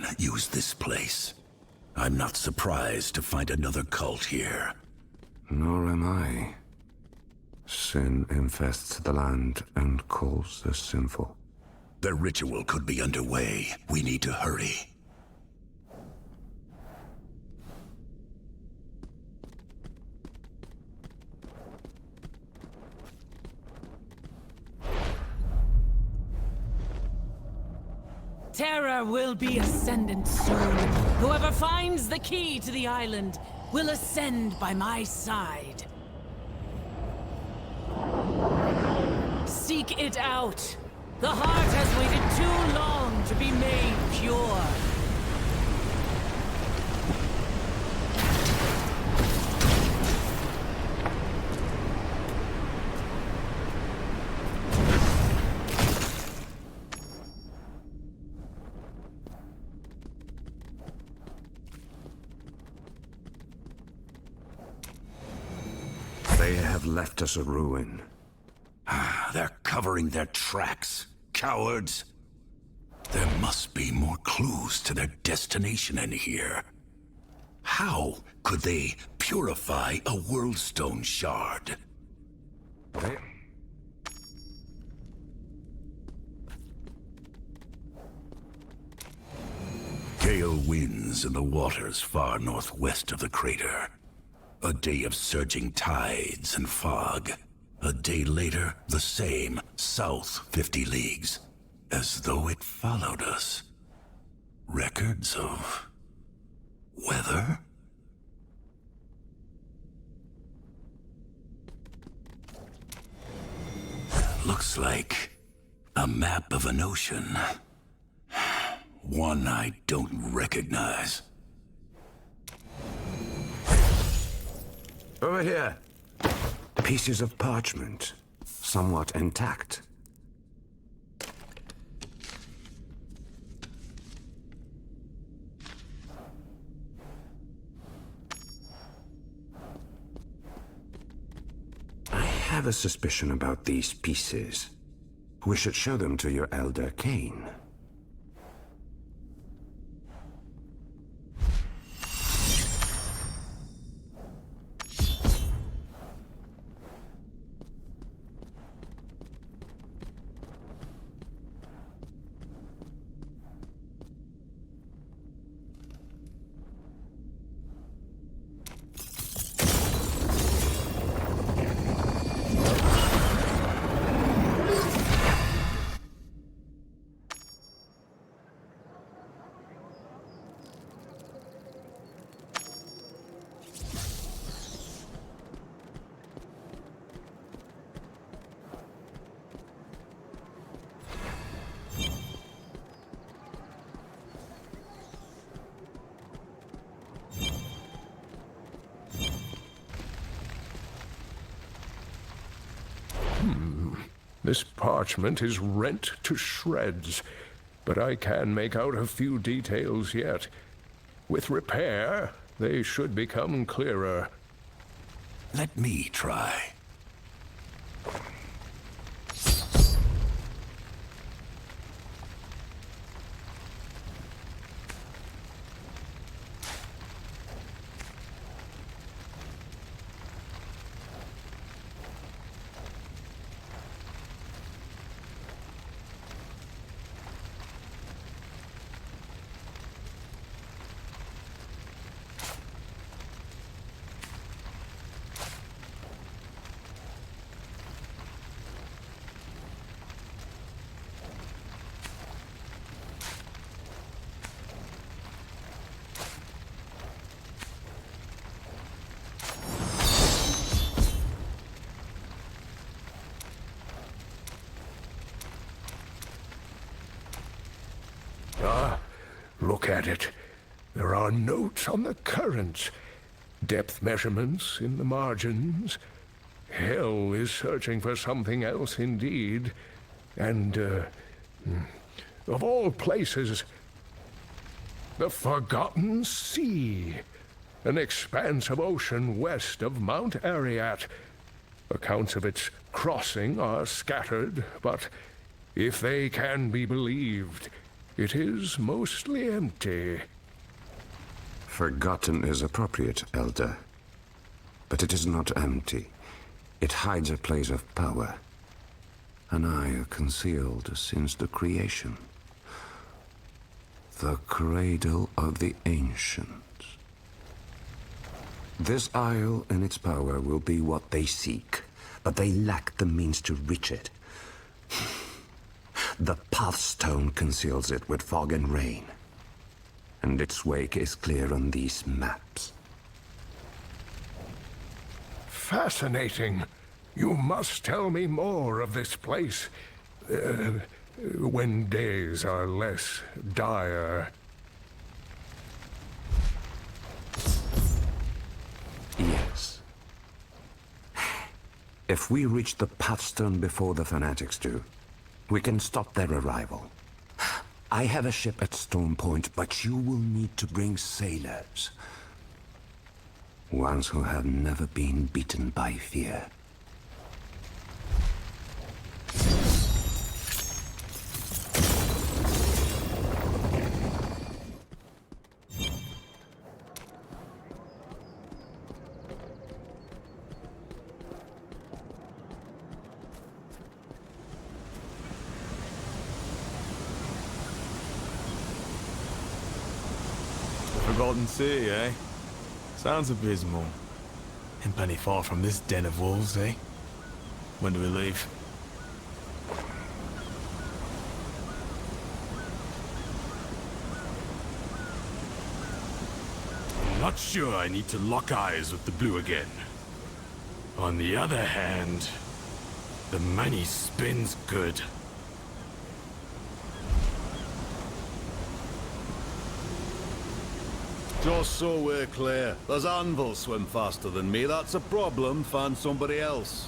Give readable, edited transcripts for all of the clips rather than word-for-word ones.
Sin used this place. I'm not surprised to find another cult here. Nor am I. Sin infests the land and calls the sinful. The ritual could be underway. We need to hurry. Terror will be ascendant soon. Whoever finds the key to the island will ascend by my side. Seek it out. The heart has waited too long to be made pure. They have left us a ruin. They're covering their tracks. Cowards. There must be more clues to their destination in here. How could they purify a Worldstone shard? Gale winds in the waters far northwest of the crater. A day of surging tides and fog. A day later, the same, south 50 leagues. As though it followed us. Records of weather? Looks like a map of an ocean. One I don't recognize. Over here. Pieces of parchment, somewhat intact. I have a suspicion about these pieces. We should show them to your Elder Cain. This parchment is rent to shreds, but I can make out a few details yet. With repair, they should become clearer. Let me try. Look at it. There are notes on the currents, depth measurements in the margins. Hell is searching for something else indeed. And, of all places, the Forgotten Sea. An expanse of ocean west of Mount Ariat. Accounts of its crossing are scattered, but if they can be believed, It is mostly empty. Forgotten is appropriate, Elder. But it is not empty. It hides a place of power. An isle concealed since the creation. The cradle of the ancients. This isle and its power will be what they seek, but they lack the means to reach it. The Pathstone conceals it with fog and rain. And its wake is clear on these maps. Fascinating. You must tell me more of this place. When days are less dire. Yes. If we reach the Pathstone before the fanatics do, we can stop their arrival. I have a ship at Storm Point, but you will need to bring sailors. Ones who have never been beaten by fear. Forgotten City, eh? Sounds abysmal. And plenty far from this den of wolves, eh? When do we leave? I'm not sure I need to lock eyes with the blue again. On the other hand, the money spins good. Just so we're clear, does Anvil swim faster than me? That's a problem. Find somebody else.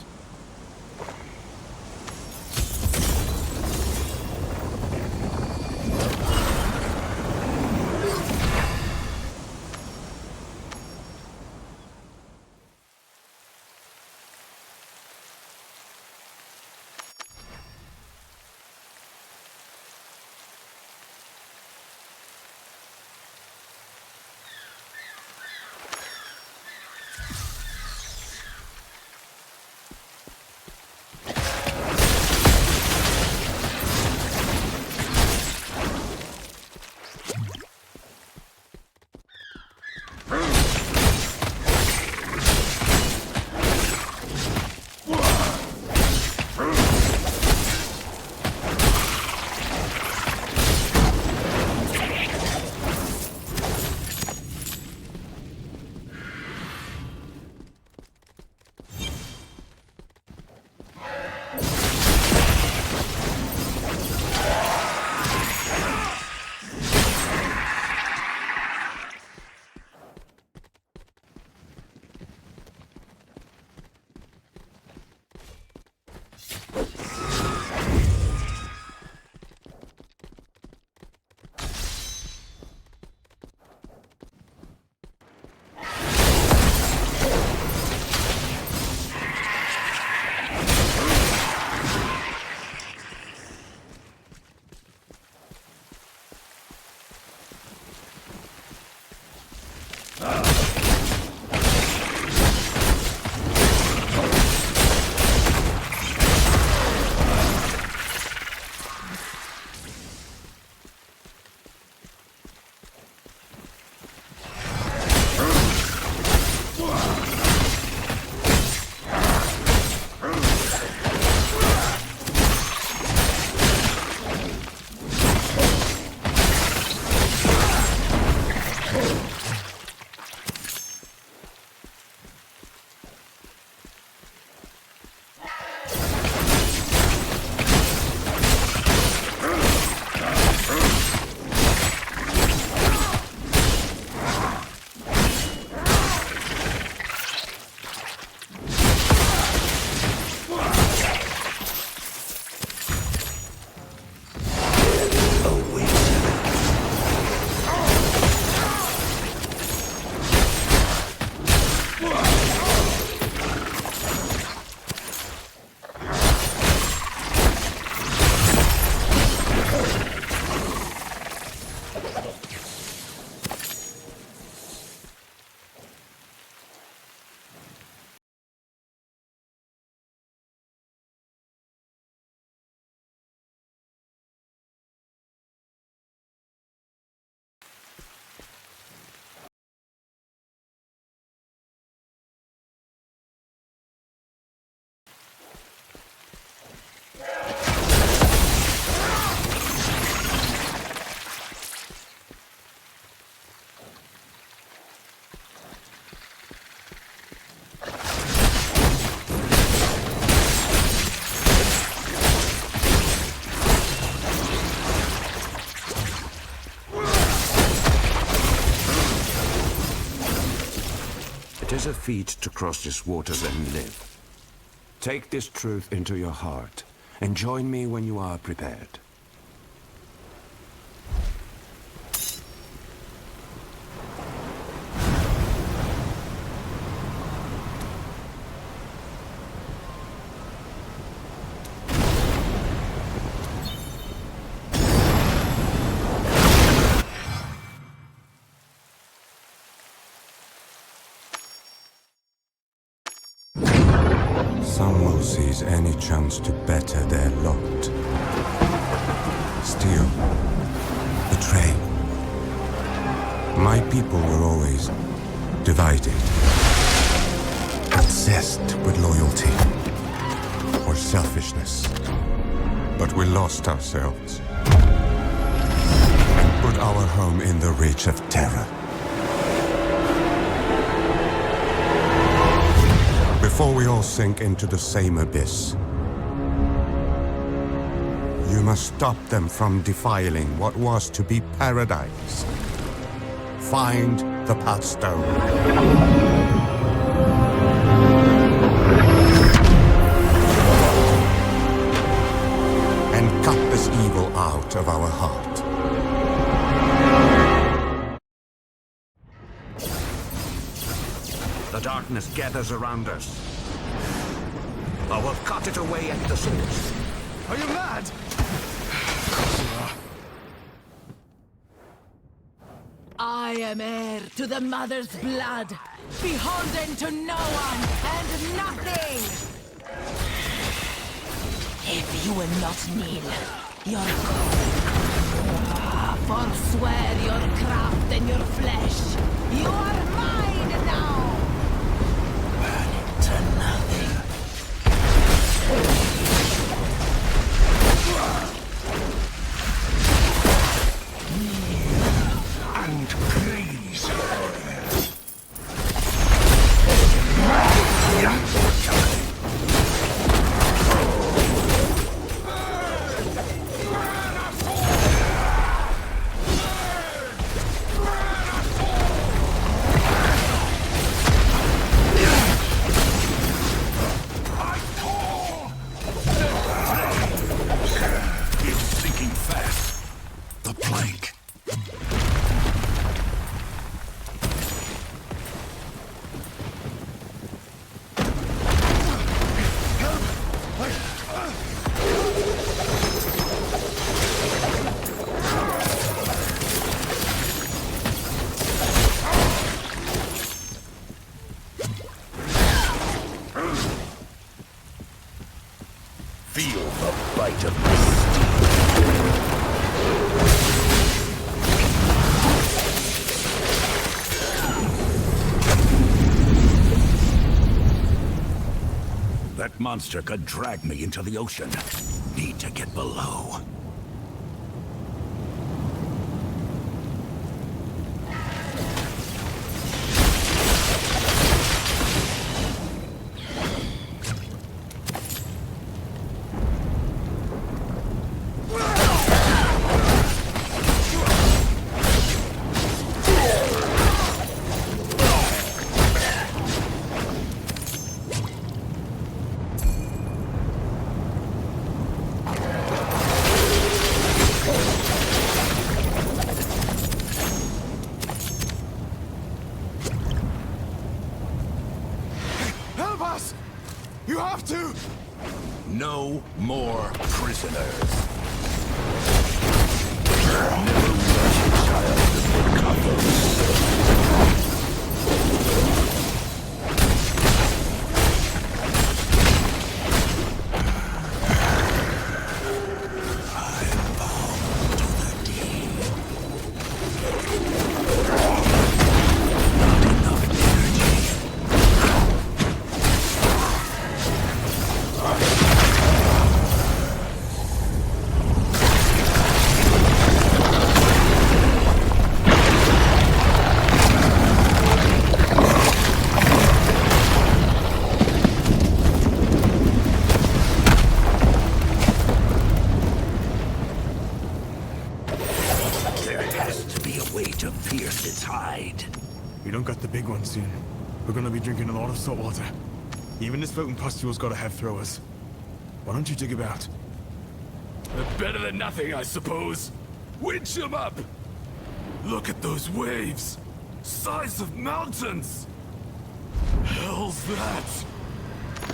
is a feat to cross these waters and live. Take this truth into your heart, and join me when you are prepared. Some will seize any chance to better their lot. Steal. Betray. My people were always divided. Obsessed with loyalty. Or selfishness. But we lost ourselves. And put our home in the reach of terror. Before we all sink into the same abyss, you must stop them from defiling what was to be paradise. Find the Pathstone. And cut this evil out of our heart. The darkness gathers around us. I will cut it away at the source. Are you mad? I am heir to the Mother's blood, beholden to no one and nothing! If you will not kneel, your forswear your craft and your flesh. You are mine now! Burn to nothing. And praise her. Feel the bite of my steel. That monster could drag me into the ocean. Need to get below. You have to! No more prisoners. Never was a child in the coffers. There has to be a way to pierce its hide. We don't got the big one soon. We're gonna be drinking a lot of salt water. Even this floating pustule's gotta have throwers. Why don't you dig about? They're better than nothing, I suppose. Winch them up! Look at those waves! Size of mountains! Hell's that?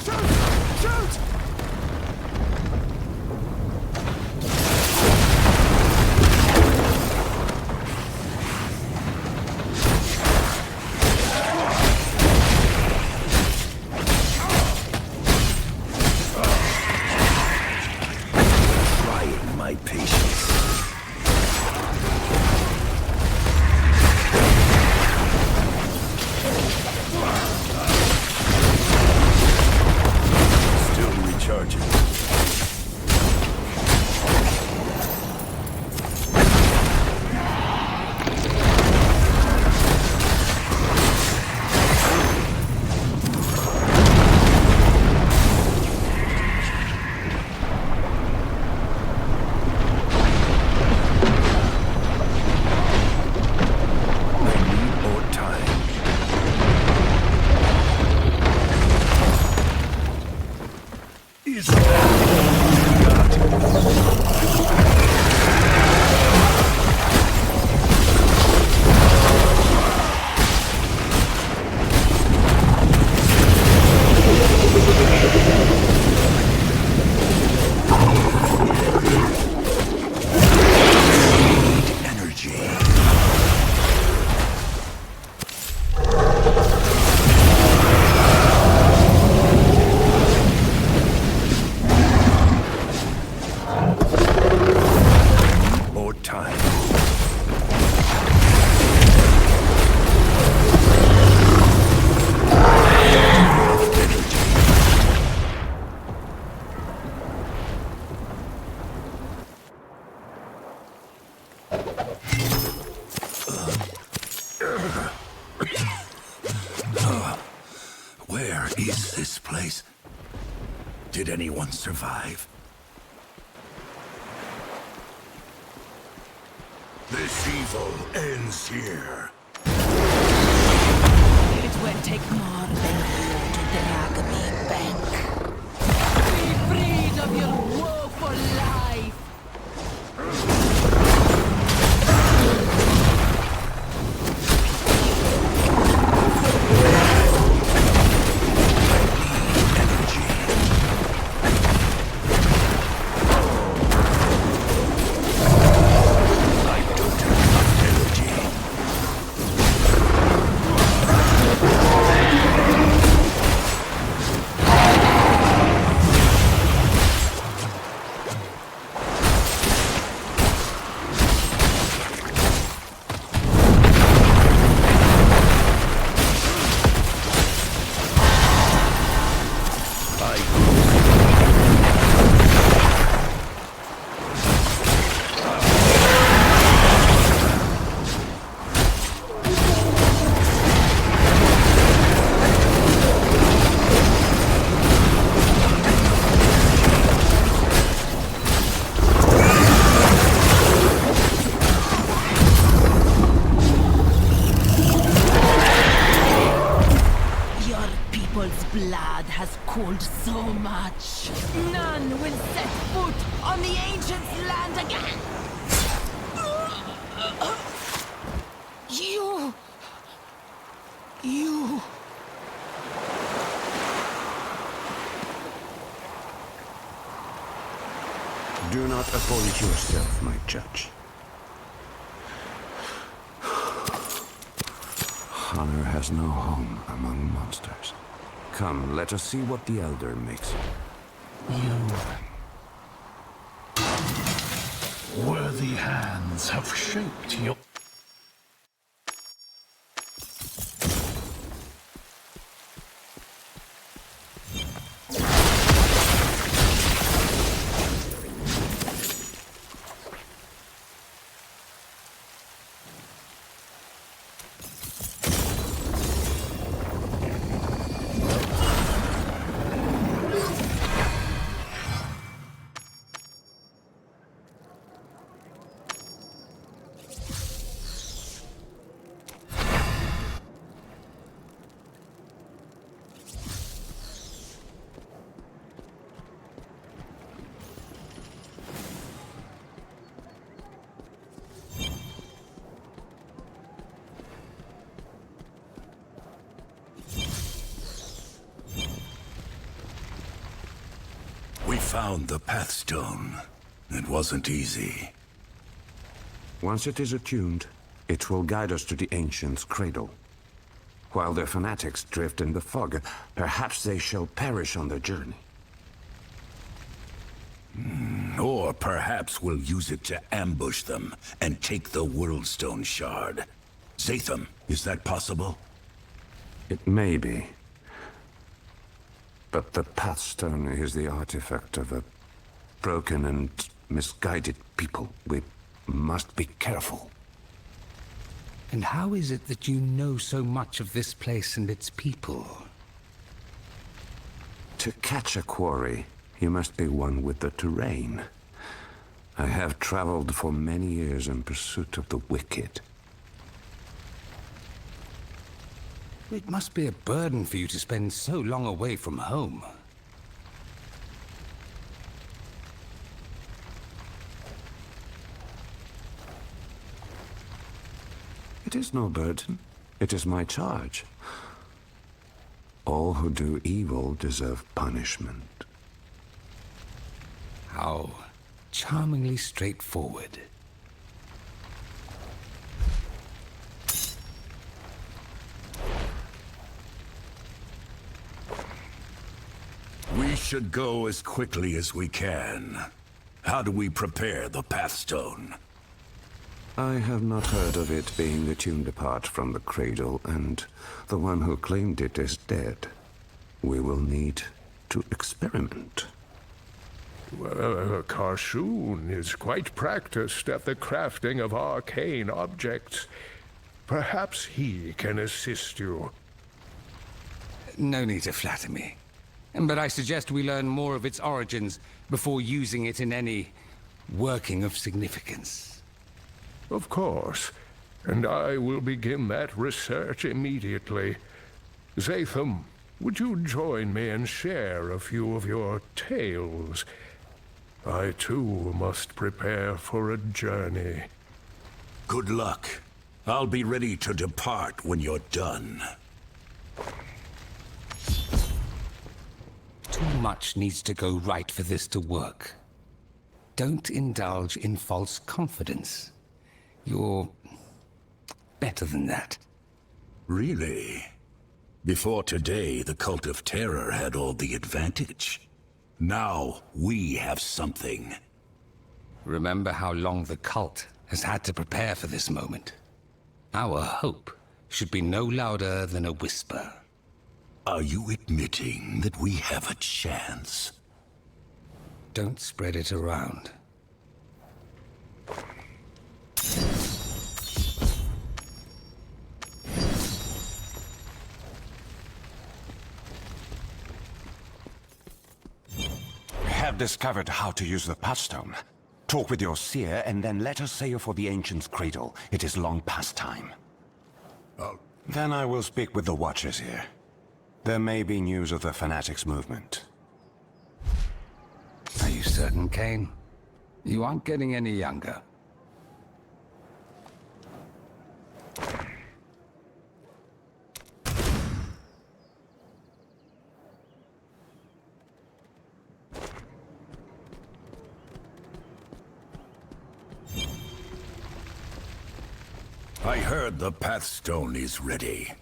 Shoot! Shoot! Trying my patience. Still recharging. I need more time. Is that energy? More time. Where is this place? Did anyone survive? This evil ends here. It will take more than you to drag me back. Be freed of your woeful life! I don't have energy. Your people's blood has cooled so much. None will set foot on the ancients' land again. You. Do not appoint yourself, my judge. Honor has no home among monsters. Come, let us see what the Elder makes. Worthy hands have shaped your... found the Pathstone. It wasn't easy. Once it is attuned, it will guide us to the Ancient's cradle. While their fanatics drift in the fog, perhaps they shall perish on their journey. Or perhaps we'll use it to ambush them and take the Worldstone Shard. Zatham, is that possible? It may be. But the Pathstone is the artifact of a broken and misguided people. We must be careful. And how is it that you know so much of this place and its people? To catch a quarry, you must be one with the terrain. I have traveled for many years in pursuit of the wicked. It must be a burden for you to spend so long away from home. It is no burden. It is my charge. All who do evil deserve punishment. How charmingly straightforward. We should go as quickly as we can. How do we prepare the Pathstone? I have not heard of it being attuned apart from the cradle, and the one who claimed it is dead. We will need to experiment. Karshoon is quite practiced at the crafting of arcane objects. Perhaps he can assist you. No need to flatter me. But I suggest we learn more of its origins before using it in any working of significance. Of course, and I will begin that research immediately. Zatham, would you join me and share a few of your tales? I too must prepare for a journey. Good luck. I'll be ready to depart when you're done. Too much needs to go right for this to work. Don't indulge in false confidence. You're better than that. Really? Before today, the Cult of Terror had all the advantage. Now, we have something. Remember how long the cult has had to prepare for this moment. Our hope should be no louder than a whisper. Are you admitting that we have a chance? Don't spread it around. Have discovered how to use the Pathstone. Talk with your seer, and then let us sail for the Ancient's cradle. It is long past time. Then I will speak with the Watchers here. There may be news of the Fanatics movement. Are you certain, Kane? You aren't getting any younger. I heard the Pathstone is ready.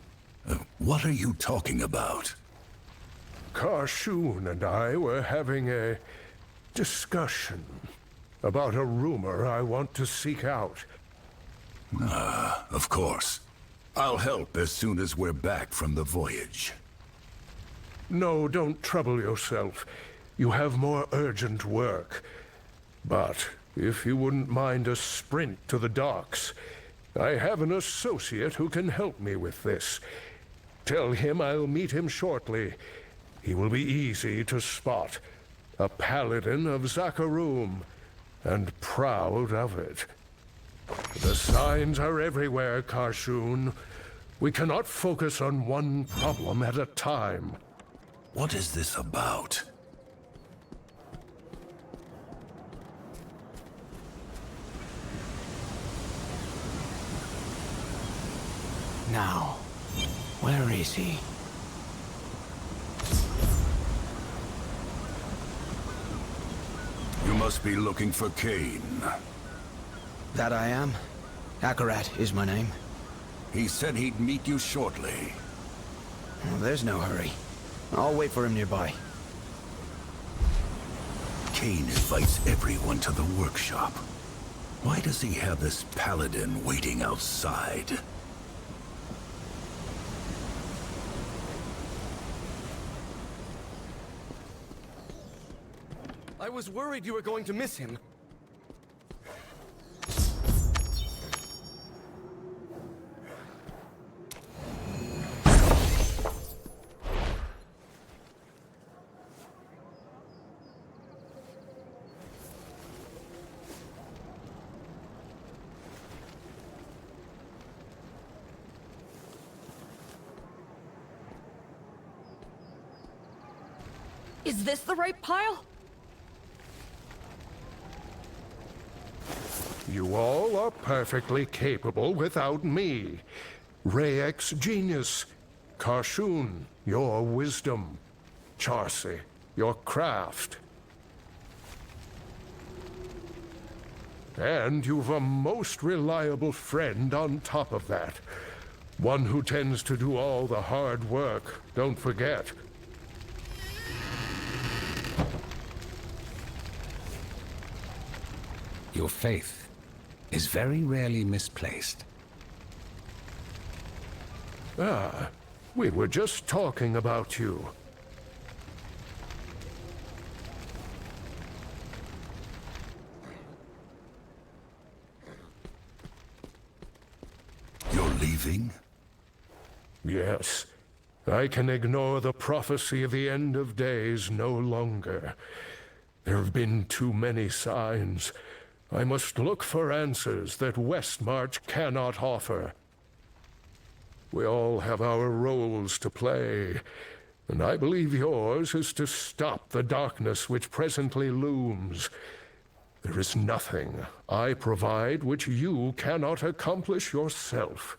What are you talking about? Karshoon and I were having a discussion about a rumor I want to seek out. Of course. I'll help as soon as we're back from the voyage. No, don't trouble yourself. You have more urgent work. But if you wouldn't mind a sprint to the docks, I have an associate who can help me with this. Tell him I'll meet him shortly. He will be easy to spot. A paladin of Zakarum, and proud of it. The signs are everywhere, Karshoon. We cannot focus on one problem at a time. What is this about? Now, where is he? must be looking for Kane. That I am. Akarat is my name. He said he'd meet you shortly. Well, there's no hurry. I'll wait for him nearby. Kane invites everyone to the workshop. Why does he have this paladin waiting outside? I was worried you were going to miss him. Is this the right pile? You all are perfectly capable without me. Rayek's genius. Karshun, your wisdom. Charsi, your craft. And you've a most reliable friend on top of that. One who tends to do all the hard work, don't forget. Your faith is very rarely misplaced. Ah, we were just talking about you. You're leaving? Yes. I can ignore the prophecy of the end of days no longer. There have been too many signs. I must look for answers that Westmarch cannot offer. We all have our roles to play, and I believe yours is to stop the darkness which presently looms. There is nothing I provide which you cannot accomplish yourself.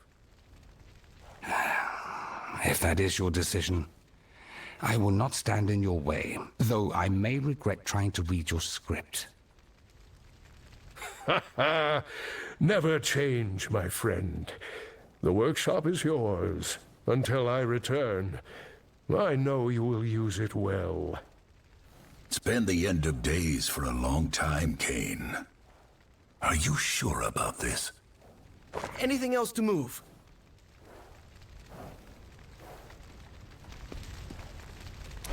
If that is your decision, I will not stand in your way, though I may regret trying to read your script. Never change, my friend. The workshop is yours until I return. I know you will use it well. It's been the end of days for a long time, Kane. Are you sure about this? Anything else to move?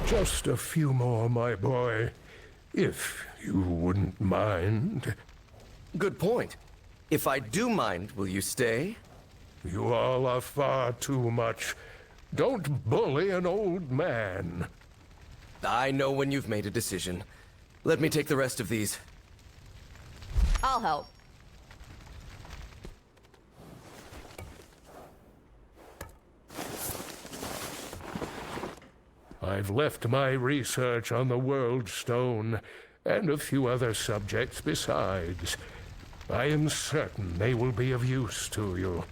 Just a few more, my boy, if you wouldn't mind. Good point. If I do mind, will you stay? You all are far too much. Don't bully an old man. I know when you've made a decision. Let me take the rest of these. I'll help. I've left my research on the World Stone, and a few other subjects besides. I am certain they will be of use to you.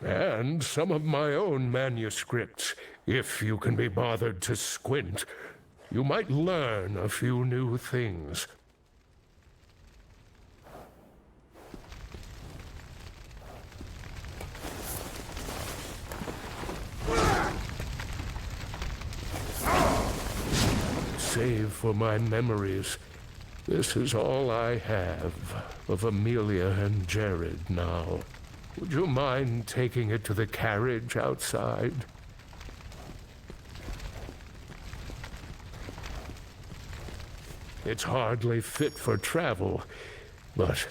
And some of my own manuscripts, if you can be bothered to squint. You might learn a few new things. Save for my memories, this is all I have of Amelia and Jared now. Would you mind taking it to the carriage outside? It's hardly fit for travel, but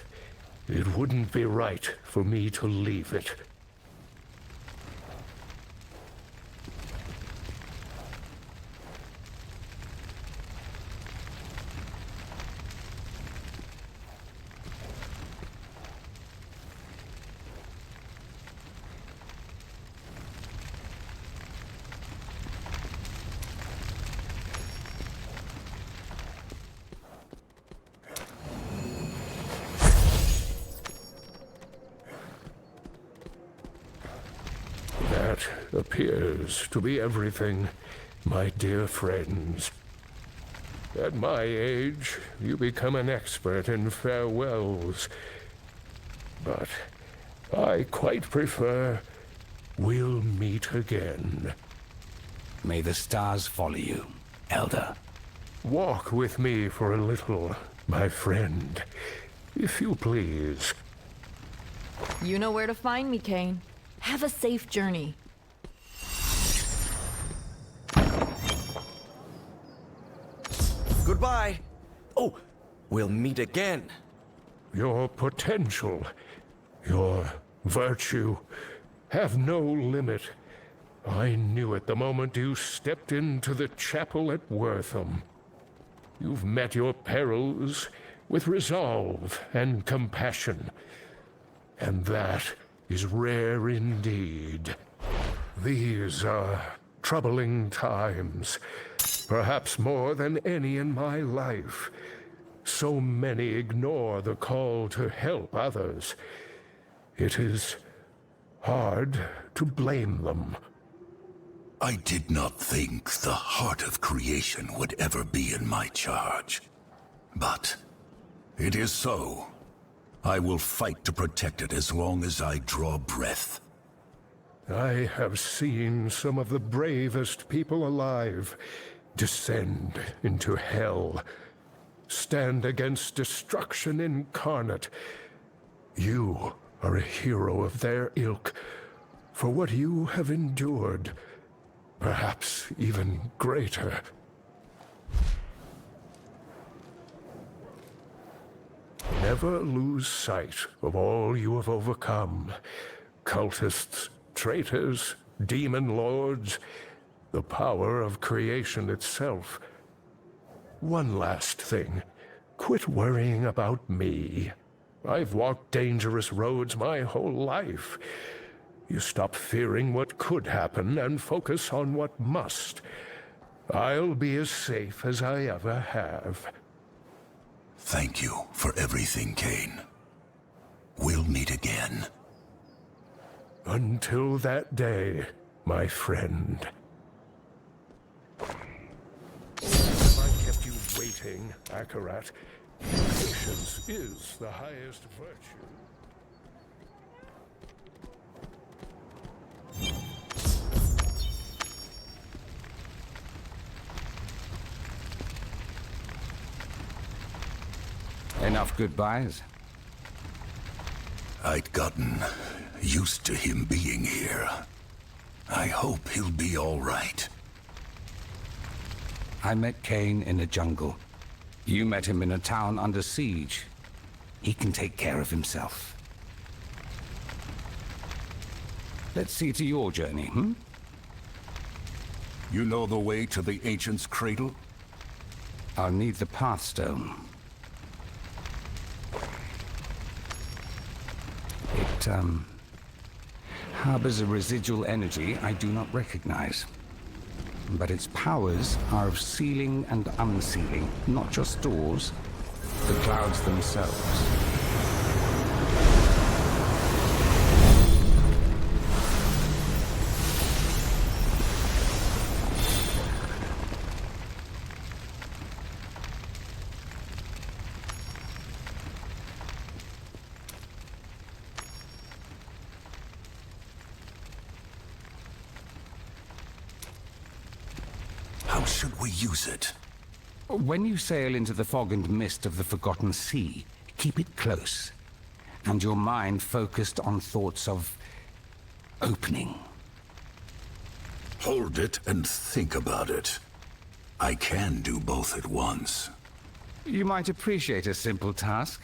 it wouldn't be right for me to leave it. That appears to be everything, my dear friends. At my age, you become an expert in farewells. But I quite prefer we'll meet again. May the stars follow you, Elder. Walk with me for a little, my friend, if you please. You know where to find me, Kane. Have a safe journey. Goodbye. Oh, we'll meet again. Your potential, your virtue, have no limit. I knew it the moment you stepped into the chapel at Wortham. You've met your perils with resolve and compassion, and that is rare indeed. These are troubling times, perhaps more than any in my life. So many ignore the call to help others. It is hard to blame them. I did not think the heart of creation would ever be in my charge. But it is so. I will fight to protect it as long as I draw breath. I have seen some of the bravest people alive descend into hell, stand against destruction incarnate. You are a hero of their ilk for what you have endured, perhaps even greater. Never lose sight of all you have overcome. Cultists, traitors, demon lords, the power of creation itself. One last thing. Quit worrying about me. I've walked dangerous roads my whole life. You stop fearing what could happen and focus on what must. I'll be as safe as I ever have. Thank you for everything, Kane. We'll meet again. Until that day, my friend. Have I kept you waiting, Akarat? Patience is the highest virtue. Enough goodbyes? I'd gotten used to him being here. I hope he'll be all right. I met Kane in a jungle. You met him in a town under siege. He can take care of himself. Let's see to your journey, hmm? You know the way to the Ancient's cradle? I'll need the Pathstone. It, harbors a residual energy I do not recognize. But its powers are of sealing and unsealing, not just doors, the clouds themselves. How should we use it? When you sail into the fog and mist of the Forgotten Sea, keep it close, and your mind focused on thoughts of opening. Hold it and think about it. I can do both at once. You might appreciate a simple task,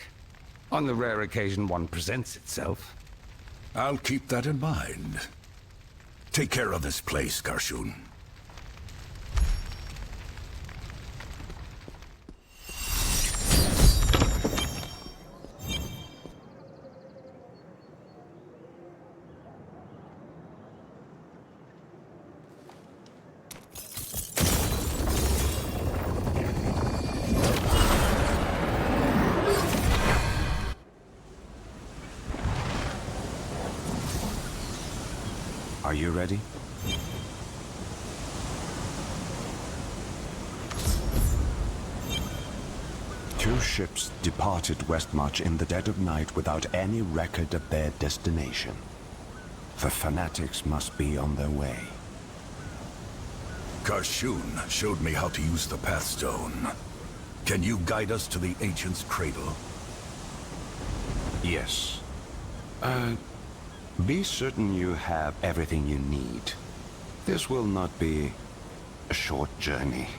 on the rare occasion one presents itself. I'll keep that in mind. Take care of this place, Karshun. Are you ready? Two ships departed Westmarch in the dead of night without any record of their destination. The fanatics must be on their way. Karshun showed me how to use the Pathstone. Can you guide us to the Ancient's cradle? Yes. Be certain you have everything you need. This will not be a short journey.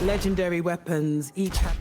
Legendary weapons each have...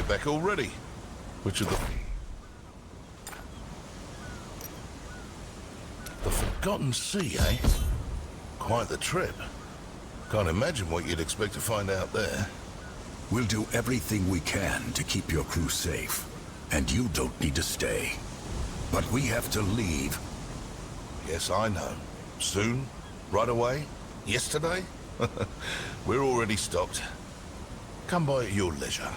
Back already? Which of the Forgotten Sea, eh? Quite the trip. Can't imagine what you'd expect to find out there. We'll do everything we can to keep your crew safe. And you don't need to stay. But we have to leave. Yes, I know. Soon? Right away? Yesterday? We're already stocked. Come by at your leisure.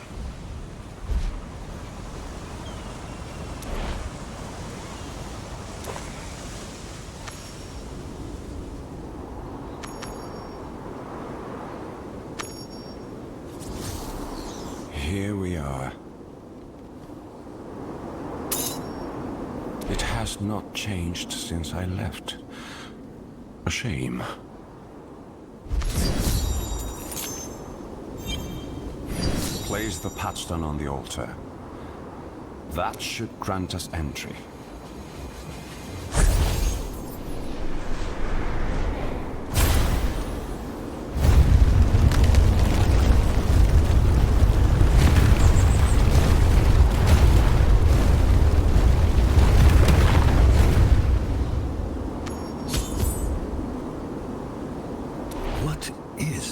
Here we are. It has not changed since I left. A shame. Place the Patstone on the altar. That should grant us entry.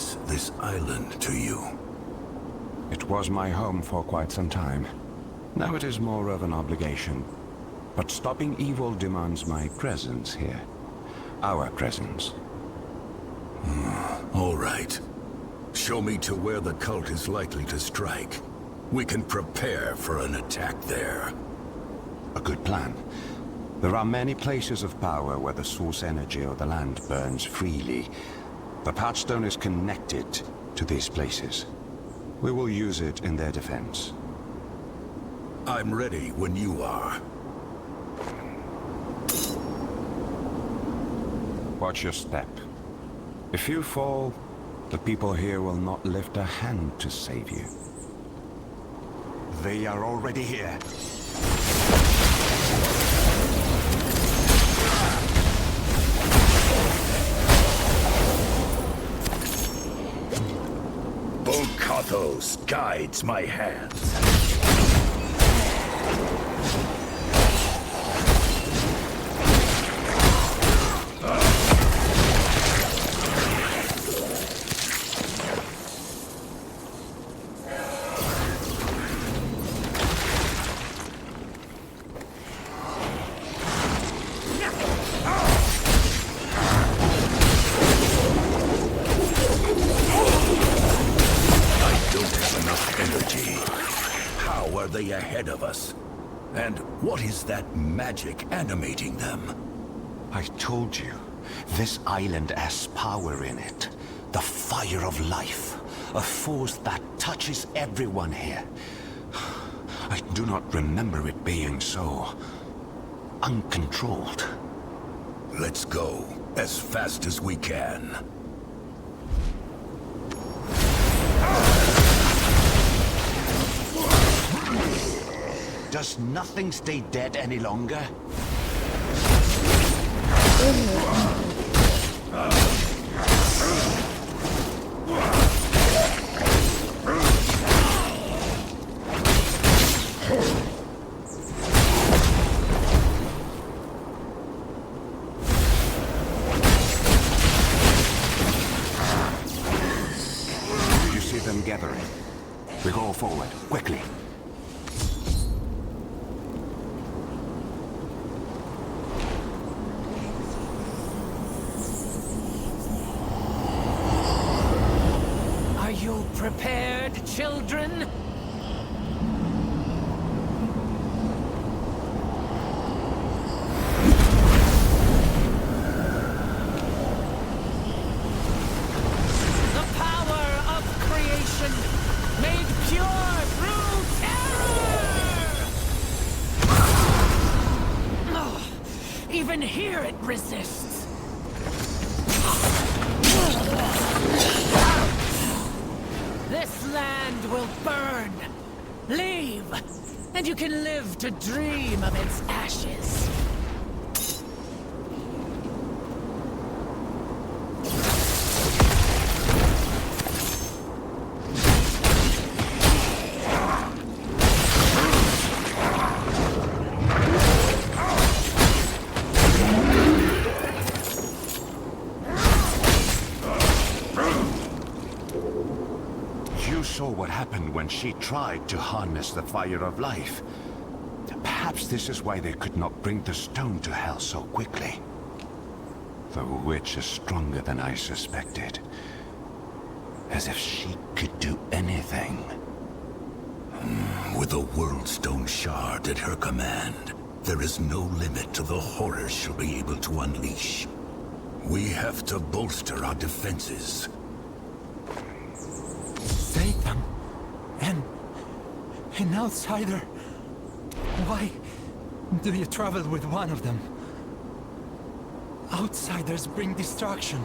is this island to you? It was my home for quite some time. Now it is more of an obligation. But stopping evil demands my presence here. Our presence. All right. Show me to where the cult is likely to strike. We can prepare for an attack there. A good plan. There are many places of power where the source energy of the land burns freely. The Patchstone is connected to these places. We will use it in their defense. I'm ready when you are. Watch your step. If you fall, the people here will not lift a hand to save you. They are already here. Volcathos guides my hands. They ahead of us? And what is that magic animating them? I told you, this island has power in it. The fire of life. A force that touches everyone here. I do not remember it being so uncontrolled. Let's go, as fast as we can. Does nothing stay dead any longer? You see them gathering. We go forward, quickly. Prepared, children? The power of creation, made pure through terror! Oh, even here it resists. This land will burn. Leave, and you can live to dream of its ashes. What happened when she tried to harness the fire of life. Perhaps this is why they could not bring the stone to hell so quickly. The witch is stronger than I suspected. As if she could do anything. With a World Stone shard at her command, there is no limit to the horrors she'll be able to unleash. We have to bolster our defenses. Save them. An outsider. Why do you travel with one of them? Outsiders bring destruction.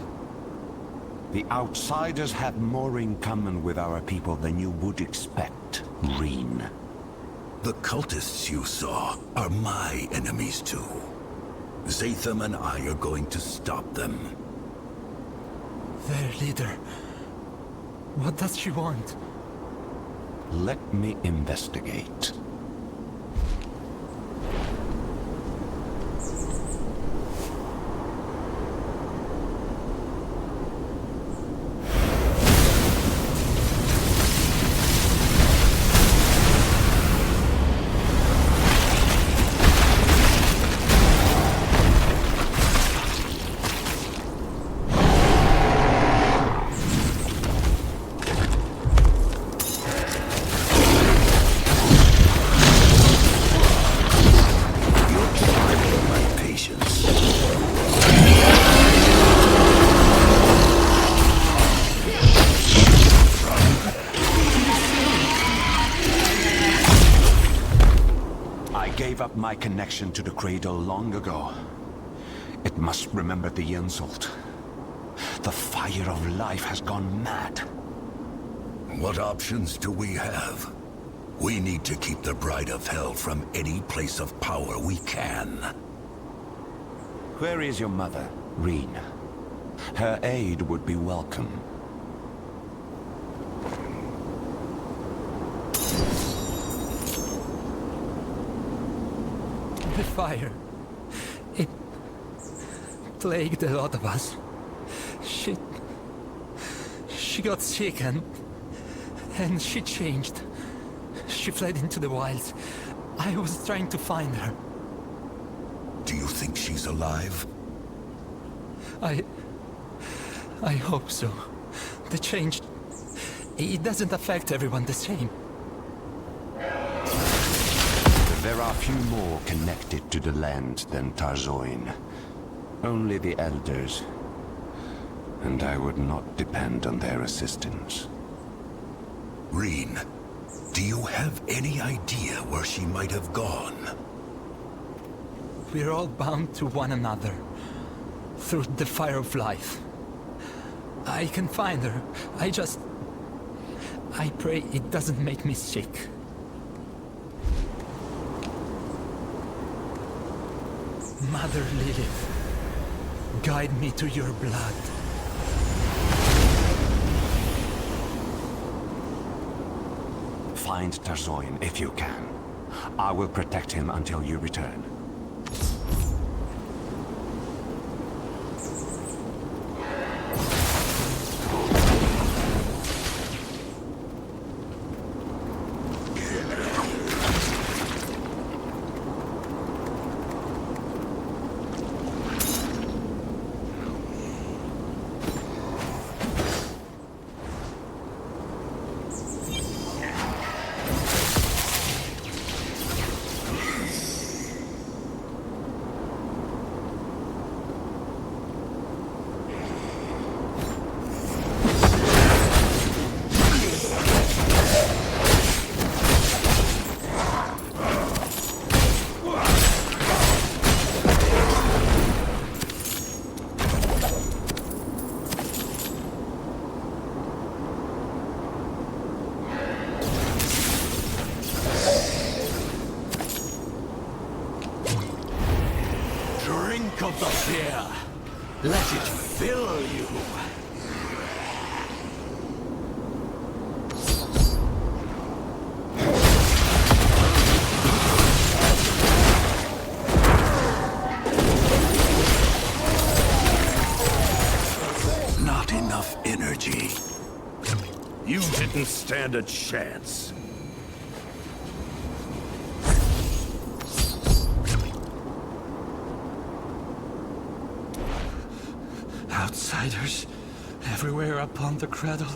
The outsiders have more in common with our people than you would expect, Reen. The cultists you saw are my enemies too. Zatham and I are going to stop them. Their leader. What does she want? Let me investigate. gave up my connection to the cradle long ago. It must remember the insult. The fire of life has gone mad. What options do we have? We need to keep the Bride of Hell from any place of power we can. Where is your mother, Reen? Her aid would be welcome. The fire. It plagued a lot of us. She got sick and she changed. She fled into the wilds. I was trying to find her. Do you think she's alive? I hope so. The change, it doesn't affect everyone the same. There are few more connected to the land than Tarzoin. Only the elders. And I would not depend on their assistance. Reen, do you have any idea where she might have gone? We're all bound to one another. Through the fire of life. I can find her. I pray it doesn't make me sick. Mother Lilith, guide me to your blood. Find Tarzoin if you can. I will protect him until you return. Of the fear. Let it fill you. Not enough energy. You didn't stand a chance. Outsiders everywhere upon the cradle.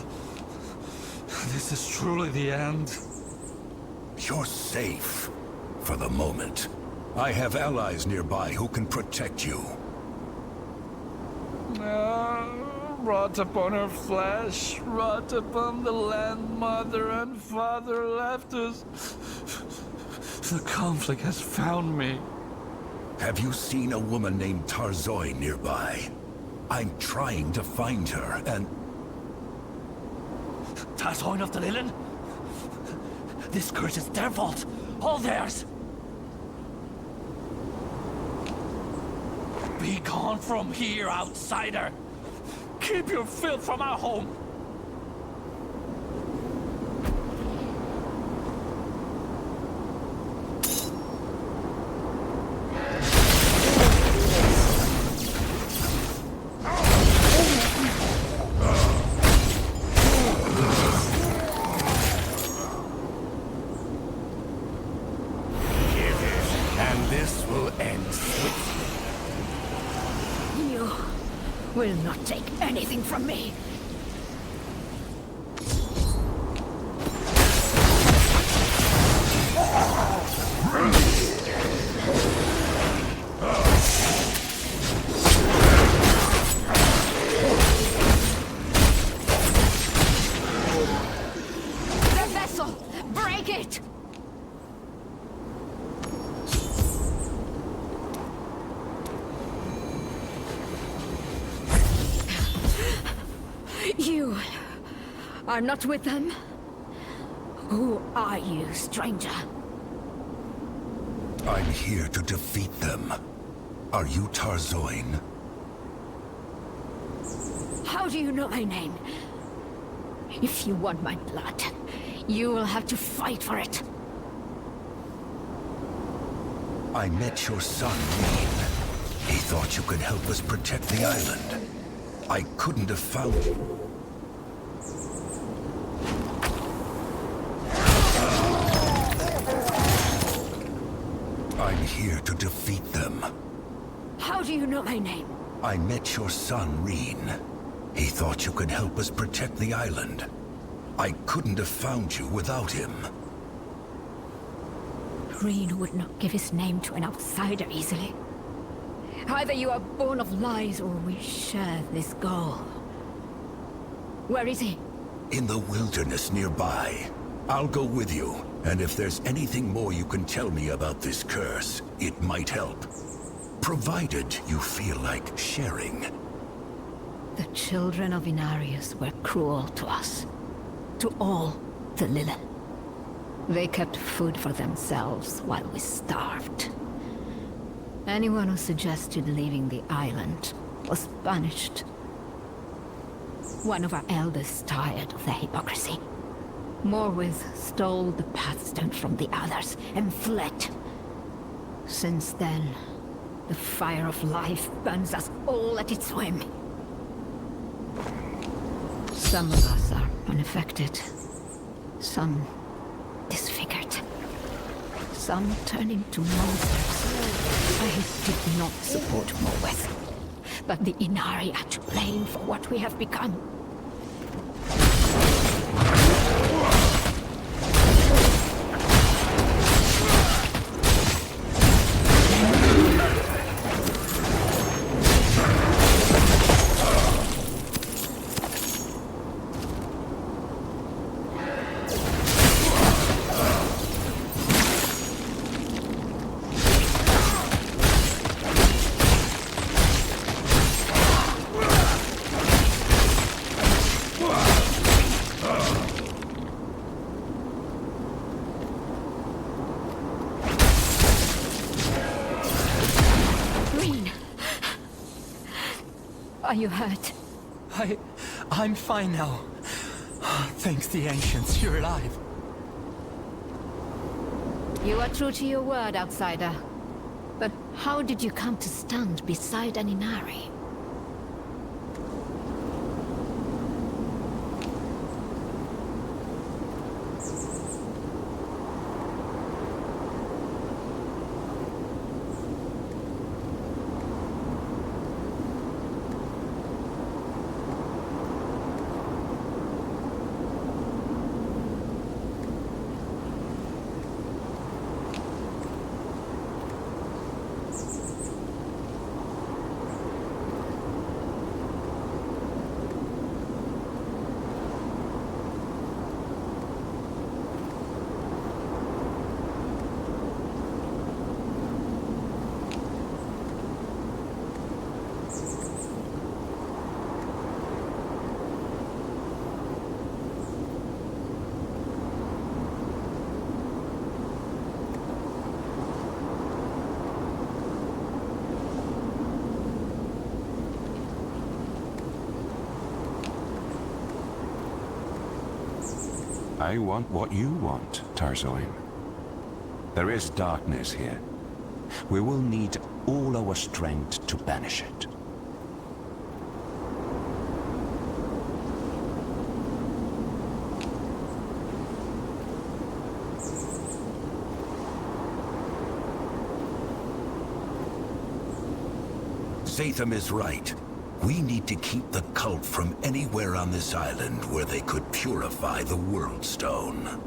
This is truly the end. You're safe. For the moment. I have allies nearby who can protect you. Wrought upon her flesh, wrought upon the land mother and father left us. The conflict has found me. Have you seen a woman named Tarzoin nearby? I'm trying to find her, and... Tarzoin of the Lilin? This curse is their fault. All theirs. Be gone from here, outsider. Keep your filth from our home. Will not take anything from me. The vessel! Break it! are not with them? Who are you, stranger? I'm here to defeat them. Are you Tarzoin? How do you know my name? If you want my blood, you will have to fight for it. I met your son, Rean. He thought you could help us protect the island. I couldn't have found you. I'm here to defeat them. How do you know my name? I met your son, Rean. He thought you could help us protect the island. I couldn't have found you without him. Rean would not give his name to an outsider easily. Either you are born of lies or we share this goal. Where is he? In the wilderness nearby. I'll go with you, and if there's anything more you can tell me about this curse, it might help. Provided you feel like sharing. The children of Inarius were cruel to us. To all the Lilith. They kept food for themselves while we starved. Anyone who suggested leaving the island was punished. One of our elders tired of the hypocrisy. Morwith stole the Pathstone from the others and fled. Since then, the fire of life burns us all at its whim. Some of us are unaffected. Some disfigured. Some turn into monsters. I did not support Morwith, but the Inari are to blame for what we have become. Are you hurt? I'm fine now. Thanks the Ancients, you're alive. You are true to your word, outsider. But how did you come to stand beside an Inari? I want what you want, Tarzoin. There is darkness here. We will need all our strength to banish it. Zatham is right. We need to keep the cult from anywhere on this island where they could purify the World Stone.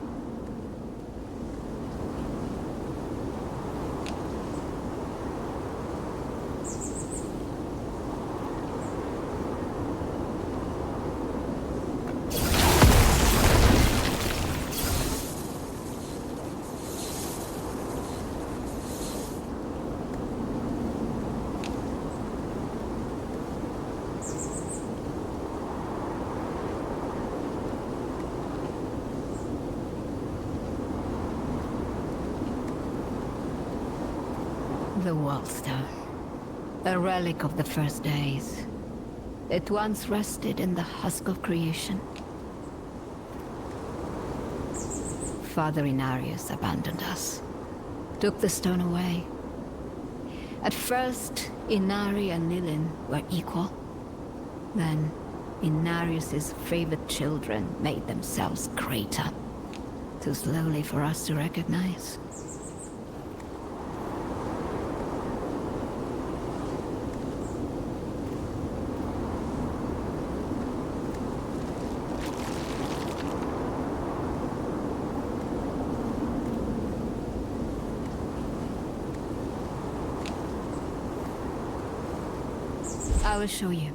The wallstone. A relic of the first days. It once rested in the husk of creation. Father Inarius abandoned us. Took the stone away. At first, Inari and Lilin were equal. Then, Inarius's favorite children made themselves greater. Too slowly for us to recognize. I will show you.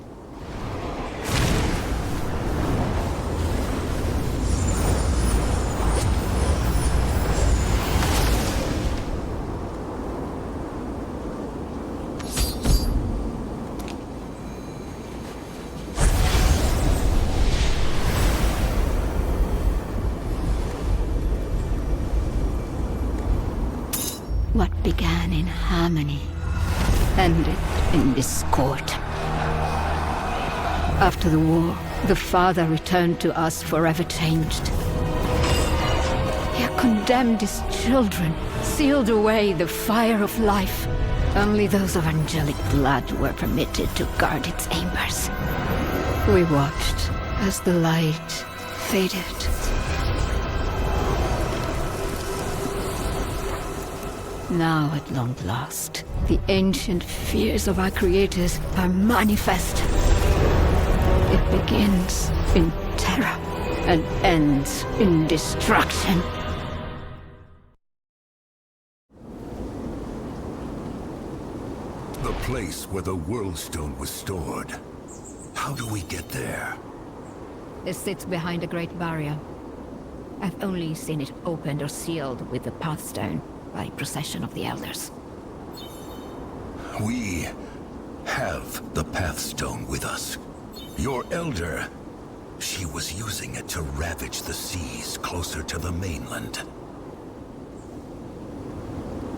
What began in harmony ended in discord. After the war, the father returned to us forever changed. He had condemned his children, sealed away the fire of life. Only those of angelic blood were permitted to guard its embers. We watched as the light faded. Now, at long last, the ancient fears of our creators are manifest. It begins in terror and ends in destruction. The place where the Worldstone was stored. How do we get there? It sits behind a great barrier. I've only seen it opened or sealed with the Pathstone by procession of the Elders. We have the Pathstone with us. Your Elder, she was using it to ravage the seas closer to the mainland.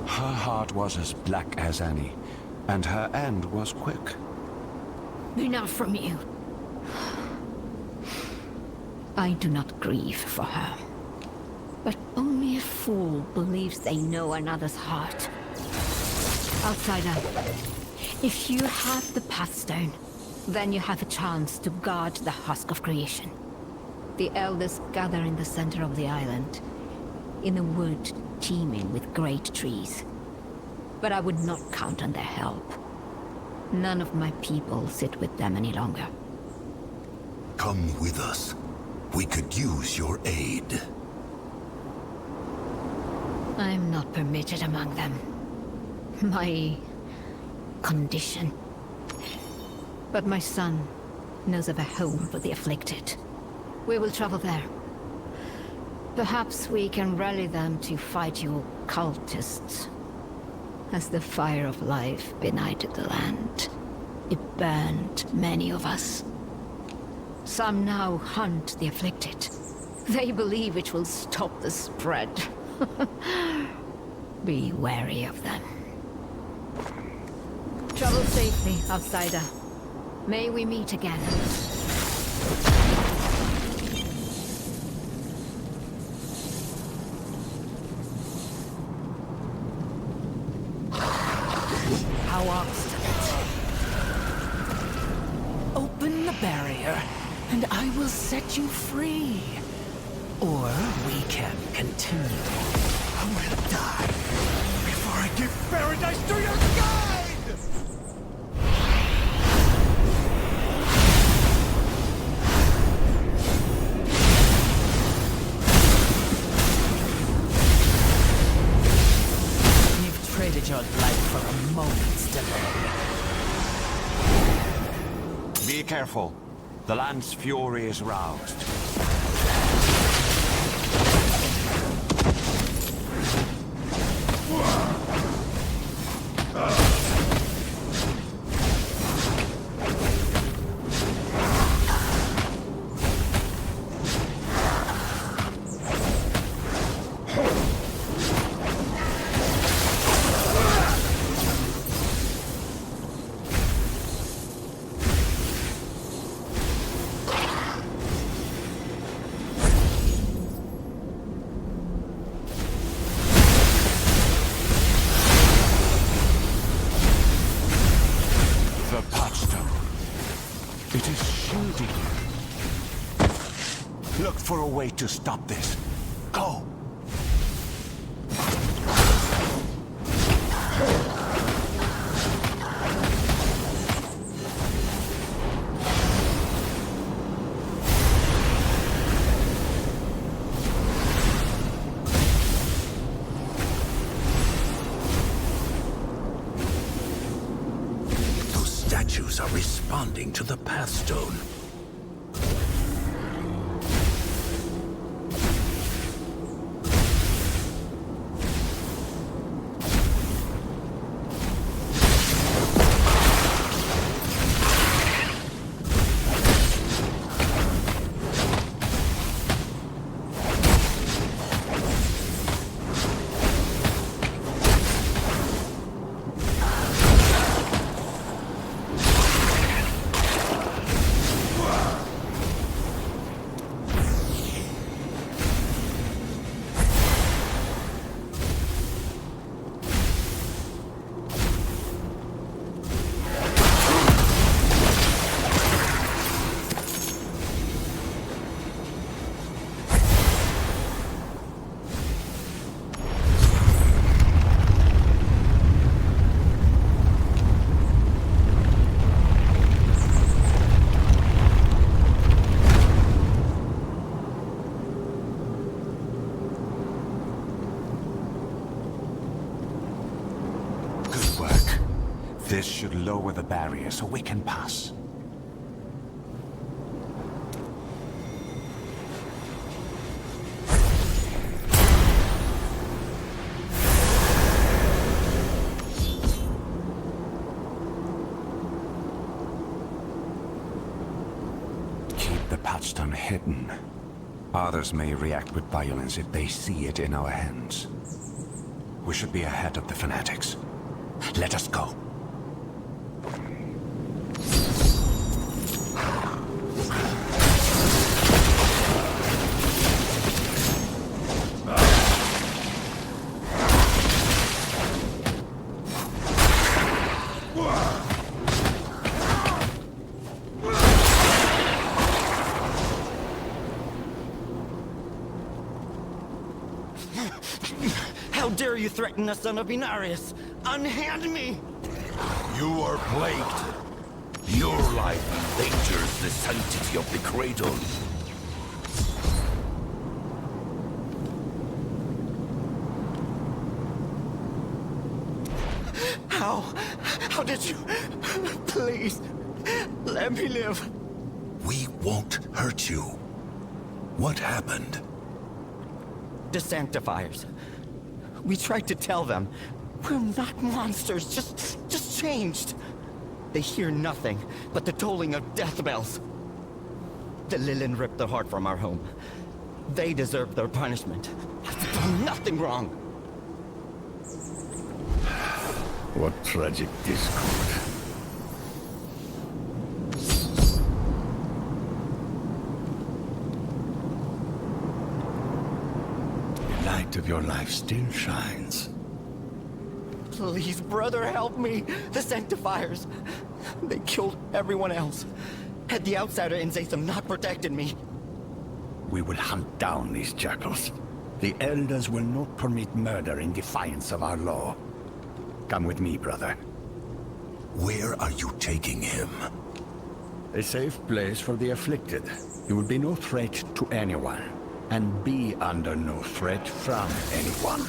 Her heart was as black as any, and her end was quick. Enough from you. I do not grieve for her. But only a fool believes they know another's heart. Outsider, if you have the Pathstone, then you have a chance to guard the husk of creation. The Elders gather in the center of the island, in a wood teeming with great trees. But I would not count on their help. None of my people sit with them any longer. Come with us. We could use your aid. I'm not permitted among them. My condition. But my son knows of a home for the afflicted. We will travel there. Perhaps we can rally them to fight you cultists. As the fire of life benighted the land, it burned many of us. Some now hunt the afflicted. They believe it will stop the spread. Be wary of them. Travel safely, outsider. May we meet again. How obstinate. Open the barrier, and I will set you free. Or we can continue. I will die before I give paradise to your guide! You've traded your life for a moment's delay. Be careful. The land's fury is roused. for a way to stop this. Go! Those statues are responding to the Pathstone. This should lower the barrier so we can pass. Keep the Pathstone hidden. Others may react with violence if they see it in our hands. We should be ahead of the fanatics. Let us go. How dare you threaten the son of Inarius? Unhand me! You are plagued. Your life endangers the sanctity of the cradle. How did you... Please, let me live. We won't hurt you. What happened? The Sanctifiers. We tried to tell them. We're not monsters, just changed. They hear nothing but the tolling of death bells. The Lilin ripped their heart from our home. They deserve their punishment. I've done nothing wrong. What tragic discord. The light of your life still shines. Please, brother, help me. The Sanctifiers. They killed everyone else. Had the outsider in Zatham not protected me. We will hunt down these jackals. The Elders will not permit murder in defiance of our law. Come with me, brother. Where are you taking him? A safe place for the afflicted. He will be no threat to anyone, and be under no threat from anyone.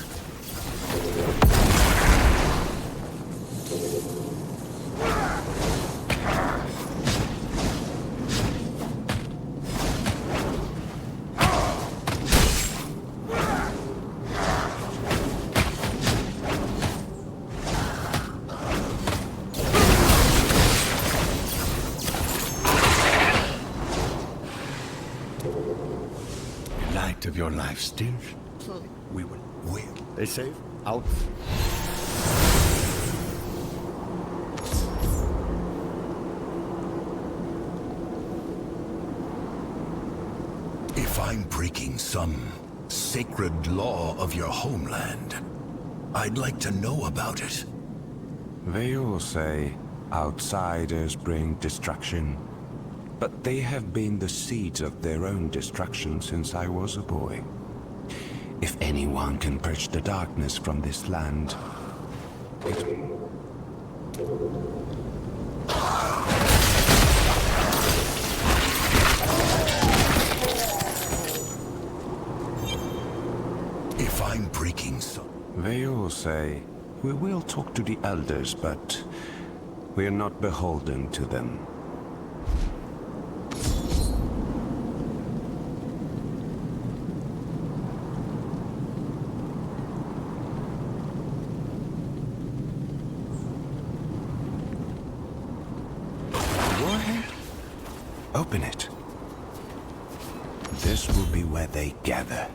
Of your life still? We will. Where? They say out. If I'm breaking some sacred law of your homeland, I'd like to know about it. They all say outsiders bring destruction. but they have been the seeds of their own destruction since I was a boy. If anyone can purge the darkness from this land, If I'm breaking so... They all say, we will talk to the elders, but we are not beholden to them. Go ahead. Open it. This will be where they gather.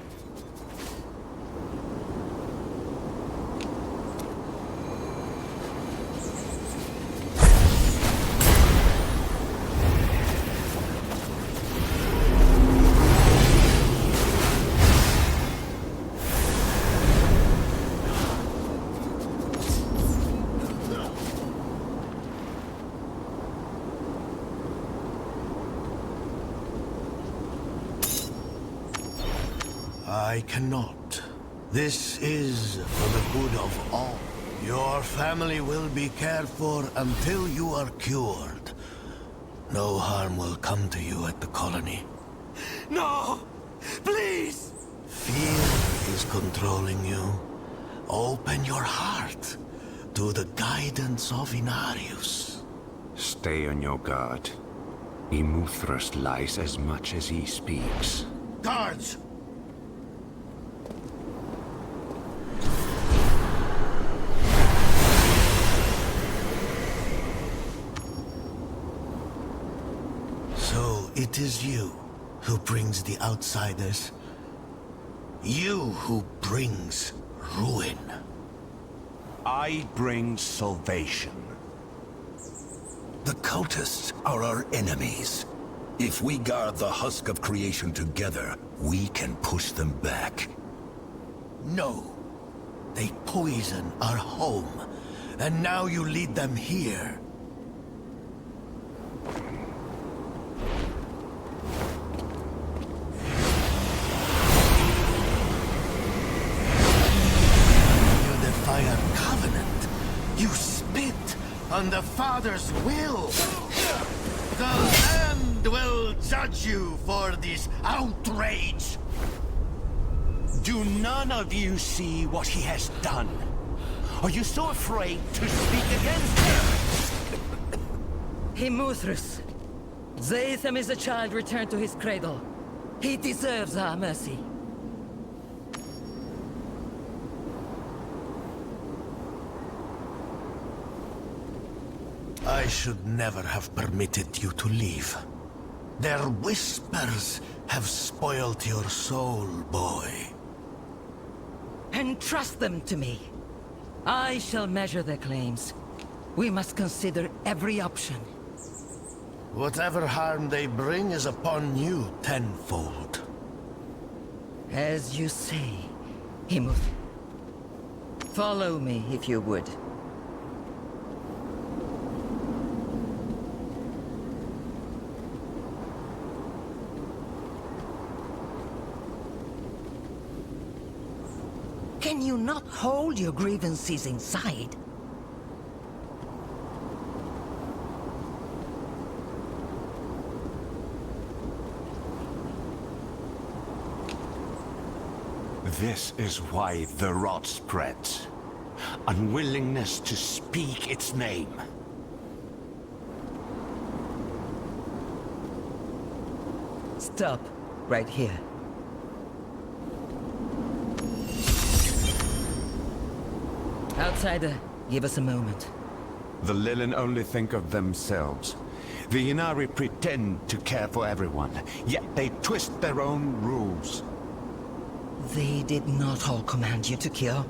I cannot. This is for the good of all. Your family will be cared for until you are cured. No harm will come to you at the colony. No! Please! Fear is controlling you. Open your heart to the guidance of Inarius. Stay on your guard. Immortal lies as much as he speaks. Guards! So it is you who brings the outsiders. You who brings ruin. I bring salvation. The cultists are our enemies. If we guard the husk of creation together, we can push them back. No. They poison our home. And now you lead them here. You spit on the Father's will. The land will judge you for this outrage. Do none of you see what he has done? Are you so afraid to speak against him? Immortal. Zatham is a child returned to his cradle. He deserves our mercy. I should never have permitted you to leave. Their whispers have spoiled your soul, boy. Entrust them to me. I shall measure their claims. We must consider every option. Whatever harm they bring is upon you tenfold. As you say, Immortal. Follow me, if you would. Can you not hold your grievances inside? This is why the rot spreads. Unwillingness to speak its name. Stop, right here. Outsider, give us a moment. The Lilin only think of themselves. The Inari pretend to care for everyone, yet they twist their own rules. They did not all command you to kill.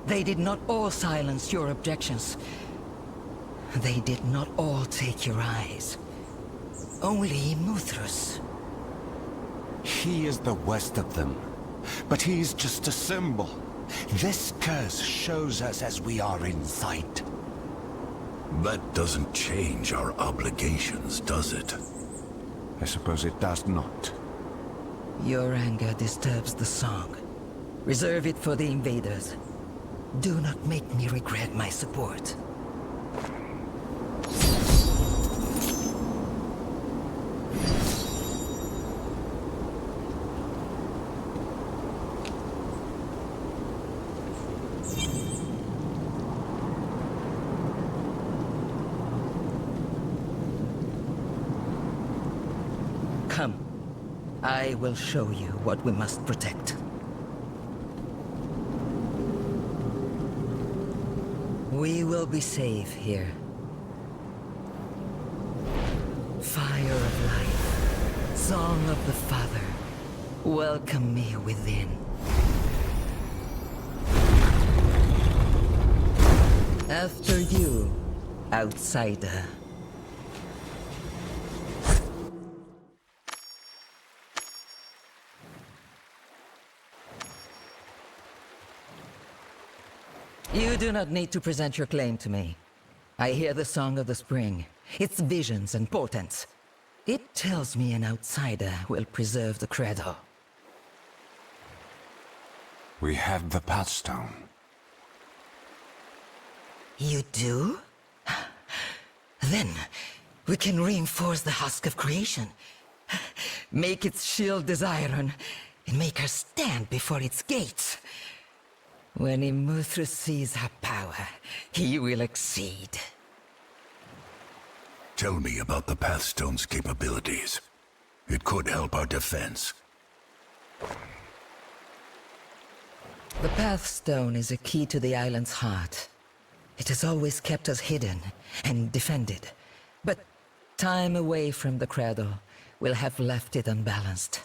They did not all silence your objections. They did not all take your eyes. Only Immortal. He is the worst of them, but he is just a symbol. This curse shows us as we are in sight. That doesn't change our obligations, does it? I suppose it does not. Your anger disturbs the song. Reserve it for the invaders. Do not make me regret my support. Come. I will show you what we must protect. We will be safe here. Fire of life, song of the Father, welcome me within. After you, outsider. You do not need to present your claim to me. I hear the song of the spring, its visions and portents. It tells me an outsider will preserve the credo. We have the Pathstone. You do? Then, we can reinforce the husk of creation. Make its shield as iron, and make her stand before its gates. When Immortal sees her power, he will exceed. Tell me about the Pathstone's capabilities. It could help our defense. The Pathstone is a key to the island's heart. It has always kept us hidden and defended. But time away from the cradle will have left it unbalanced.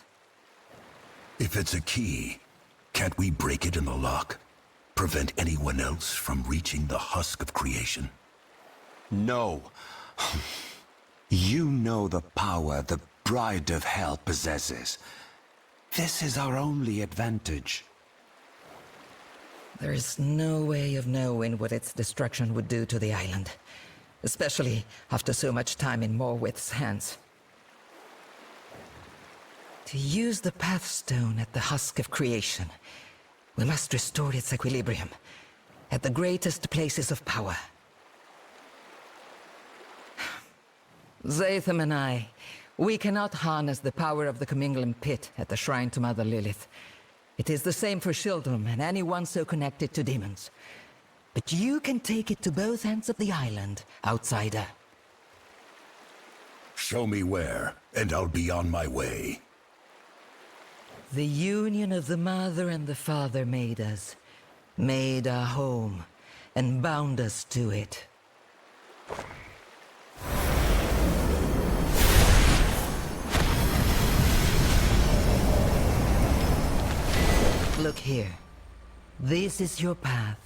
If it's a key, can't we break it in the lock? Prevent anyone else from reaching the husk of creation? No. You know the power the Bride of Hell possesses. This is our only advantage. There is no way of knowing what its destruction would do to the island, especially after so much time in Morwith's hands. To use the Pathstone at the husk of creation, we must restore its equilibrium at the greatest places of power. Zatham and I, we cannot harness the power of the commingling pit at the shrine to Mother Lilith. It is the same for Shieldrum and anyone so connected to demons. But you can take it to both ends of the island, outsider. Show me where, and I'll be on my way. The union of the Mother and the Father made us, made our home, and bound us to it. Look here. This is your path.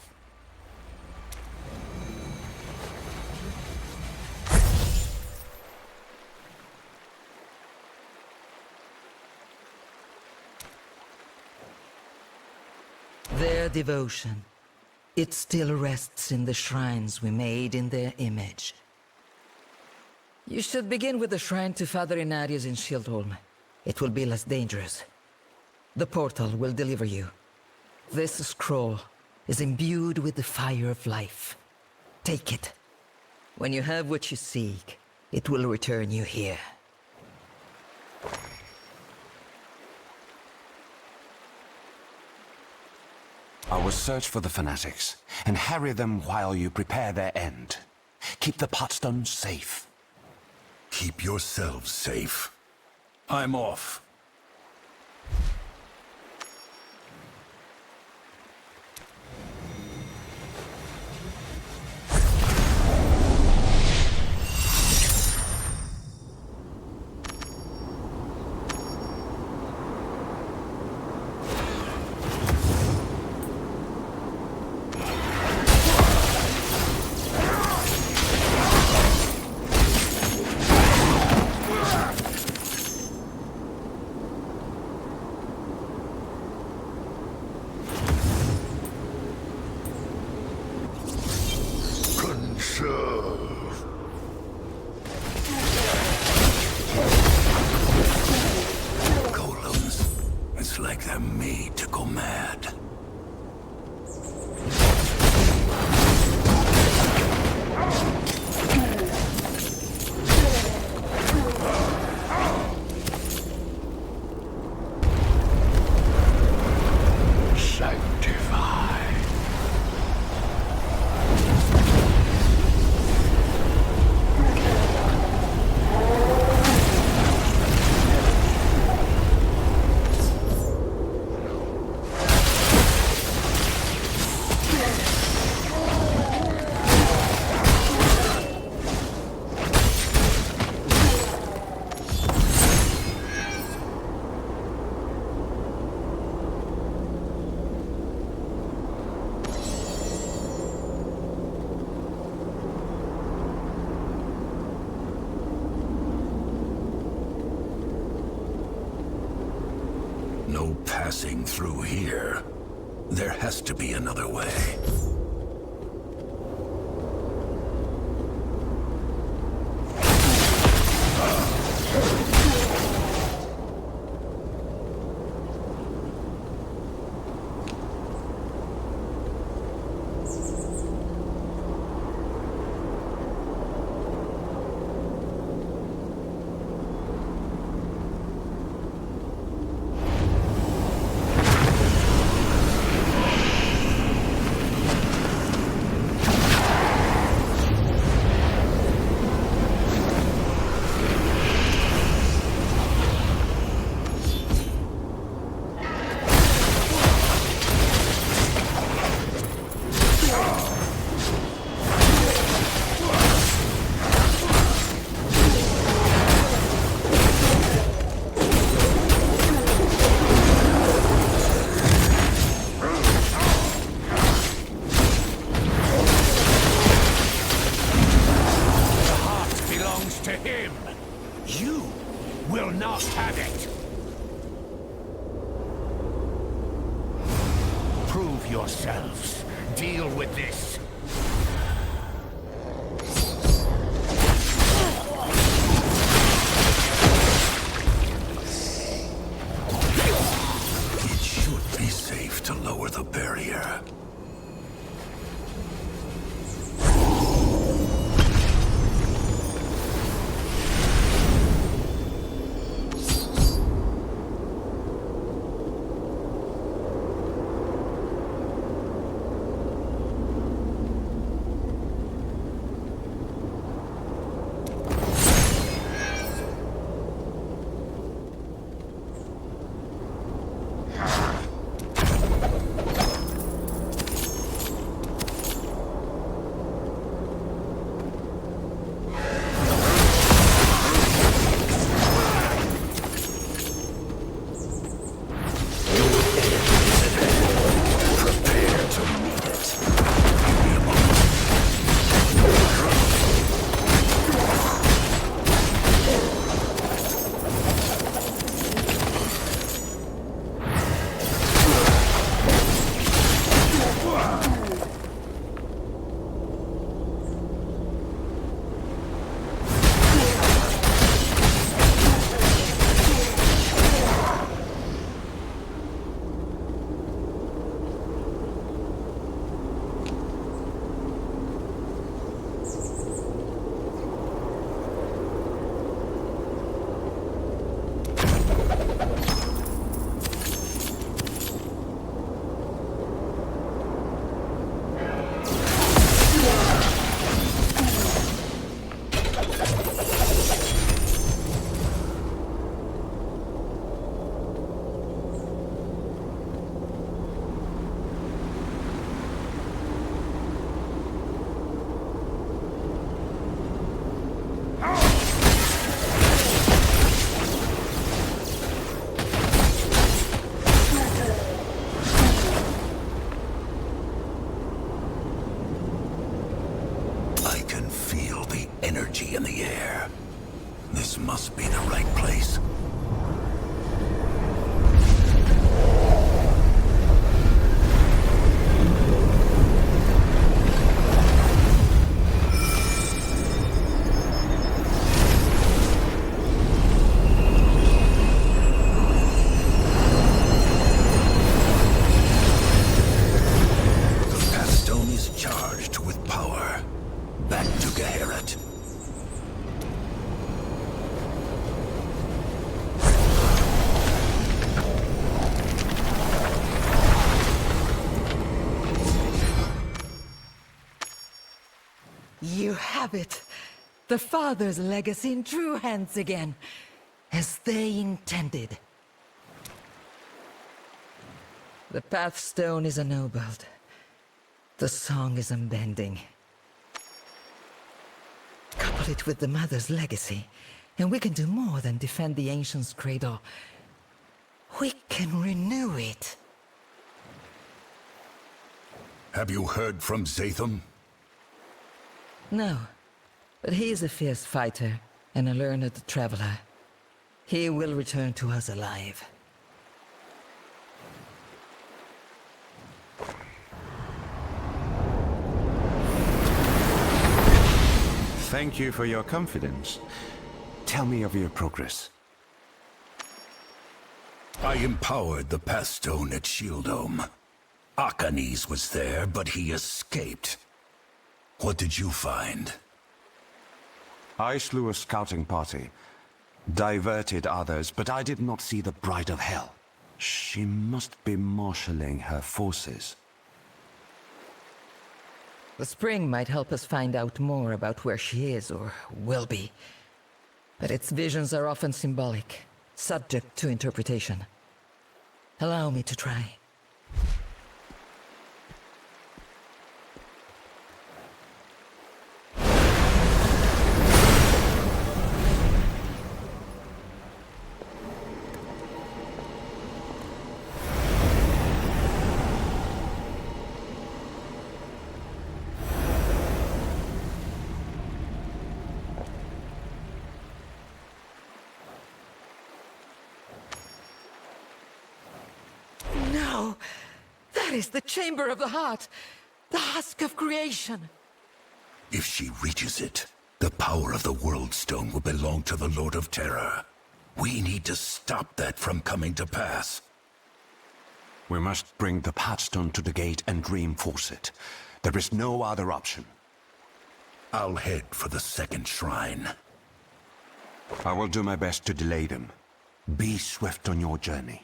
Their devotion. It still rests in the shrines we made in their image. You should begin with the shrine to Father Inarius in Shieldholm. It will be less dangerous. The portal will deliver you. This scroll is imbued with the fire of life. Take it. When you have what you seek, it will return you here. I will search for the fanatics, and harry them while you prepare their end. Keep the Pathstone safe. Keep yourselves safe. I'm off. me to go mad. No passing through here. There has to be another way. Yourselves. Deal with this. It should be safe to lower the barrier. Energy in the air. This must be the right place. you have it. The Father's legacy in true hands again, as they intended. The Pathstone is ennobled. The song is unbending. Couple it with the Mother's legacy, and we can do more than defend the Ancient's cradle. We can renew it. Have you heard from Zatham? No, but he is a fierce fighter and a learned traveler. He will return to us alive. Thank you for your confidence. Tell me of your progress. I empowered the Pathstone at Shieldome. Akanes was there, but he escaped. What did you find? I slew a scouting party, diverted others, but I did not see the Bride of Hell. She must be marshalling her forces. The spring might help us find out more about where she is, or will be. But its visions are often symbolic, subject to interpretation. Allow me to try. No! That is the Chamber of the Heart! The husk of creation! If she reaches it, the power of the World Stone will belong to the Lord of Terror. We need to stop that from coming to pass. We must bring the Pathstone to the gate and reinforce it. There is no other option. I'll head for the second shrine. I will do my best to delay them. Be swift on your journey.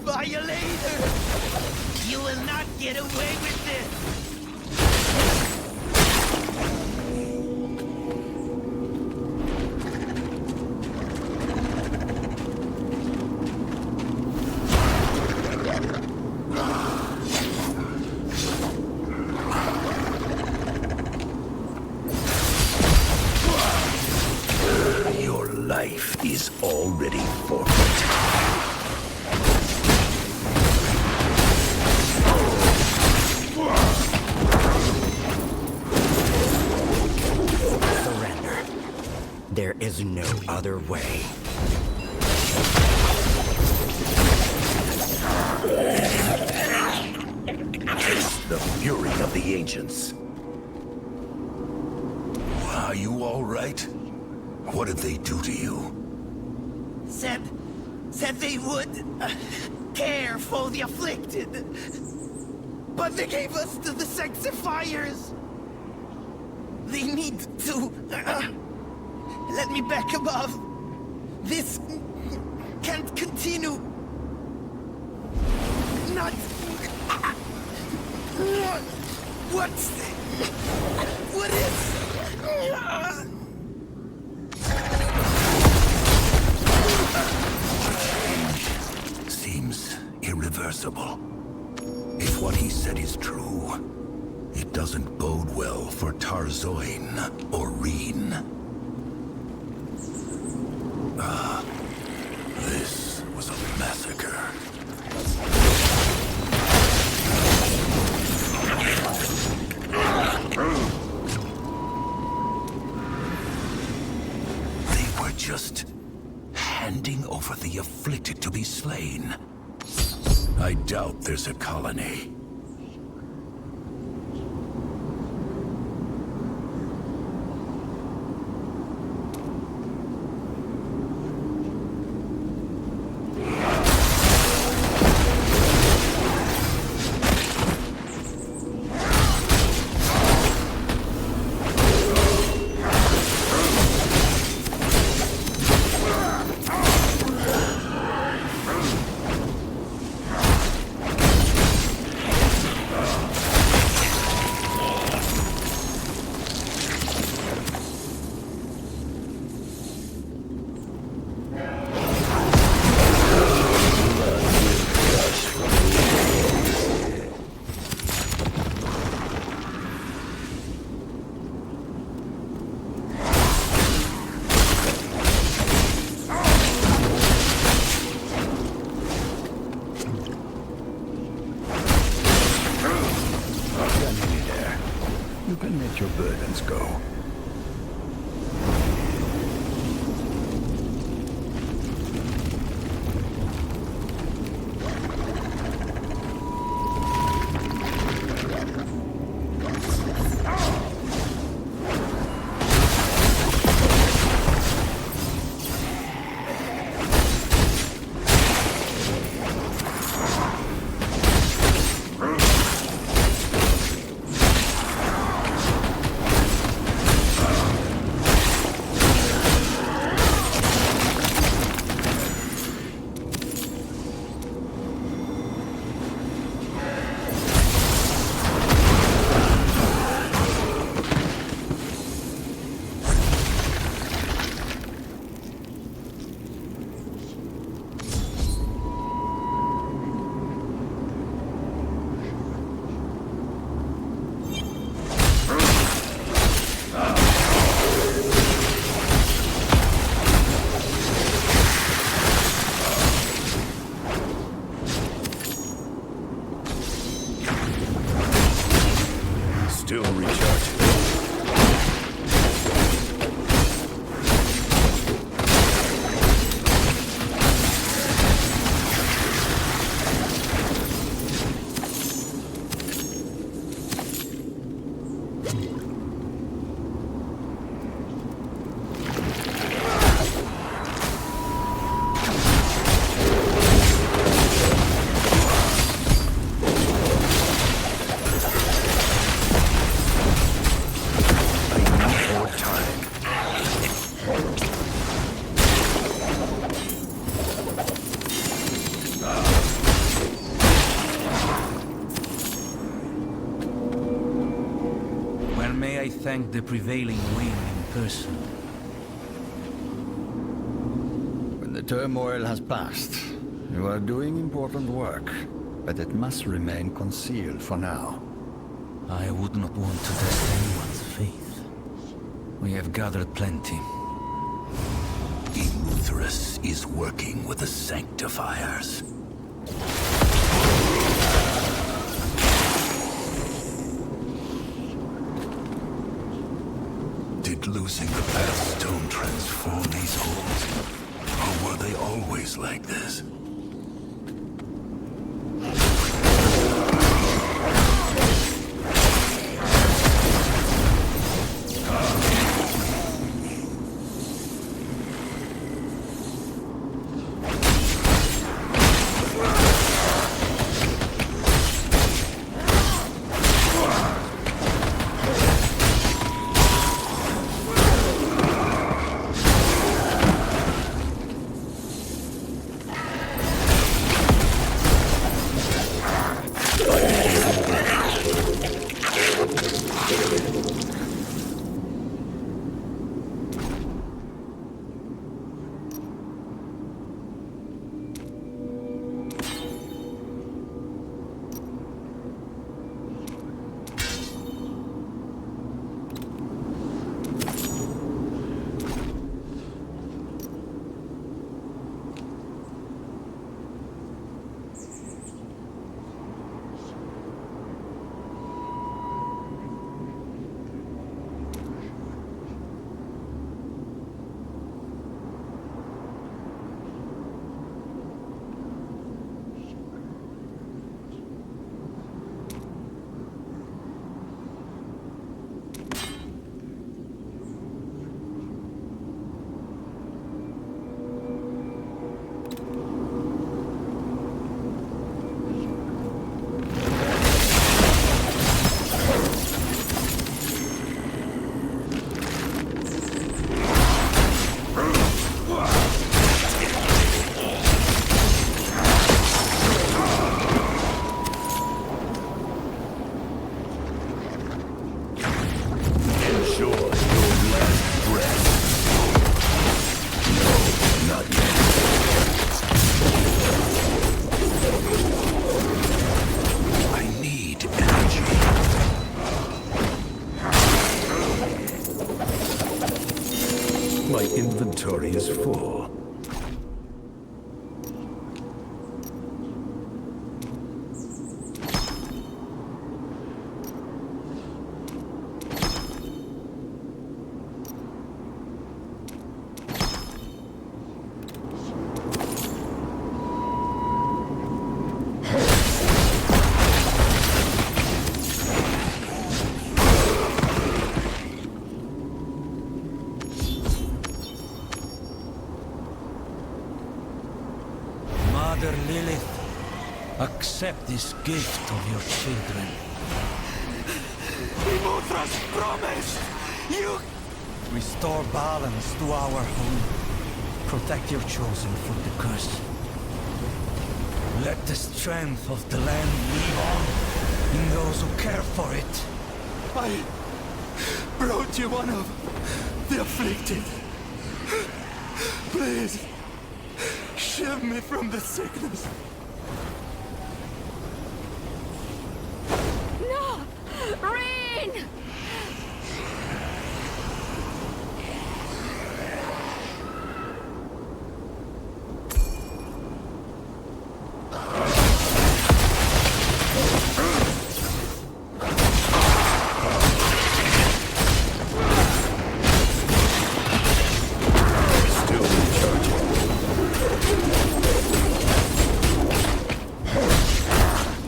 Violators! You will not get away with this! Your life is already forfeit. There is no other way. Taste the fury of the ancients. Are you all right? What did they do to you? Said they would care for the afflicted. But they gave us to the Sexifiers. They need to let me back above. This can't continue. Not. What is? Seems irreversible. If what he said is true, it doesn't bode well for Tarzoin or Reen. This was a massacre. They were just handing over the afflicted to be slain. I doubt there's a colony. can let your burdens go. Still recharging. Thank the prevailing wind in person. When the turmoil has passed, you are doing important work, but it must remain concealed for now. I would not want to test anyone's faith. We have gathered plenty. Immortal is working with the Sanctifiers. Did losing the Path Stone transform these holes? Or were they always like this? My inventory is full. Accept this gift of your children. Immortal's promised! You... Restore balance to our home. Protect your chosen from the curse. Let the strength of the land live on in those who care for it. I brought you one of the afflicted. Please, shield me from the sickness. No! Rain!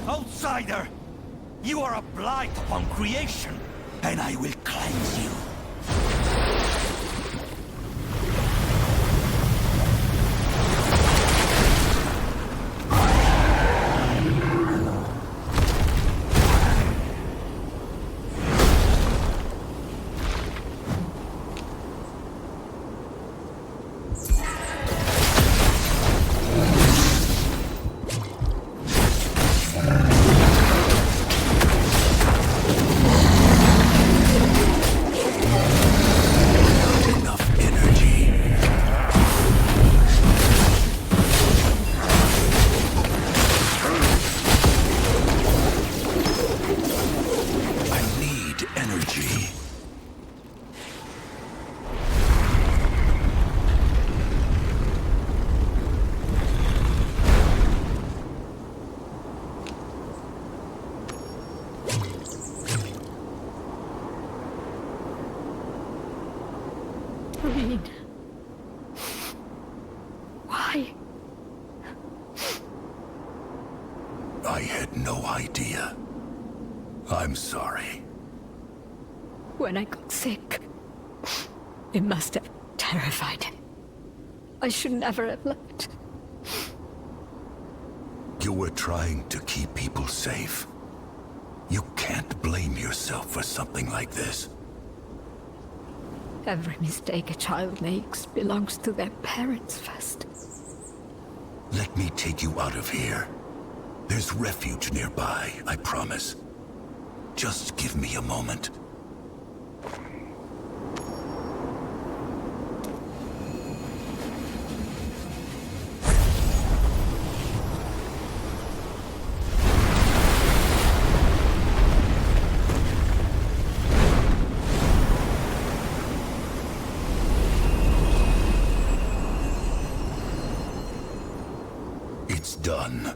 Outsider! You are a blight upon creation, and I will cleanse you. Reed. Why? I had no idea. I'm sorry. When I got sick, it must have terrified him. I should never have left. You were trying to keep people safe. You can't blame yourself for something like this. Every mistake a child makes belongs to their parents first. Let me take you out of here. There's refuge nearby, I promise. Just give me a moment. It's done.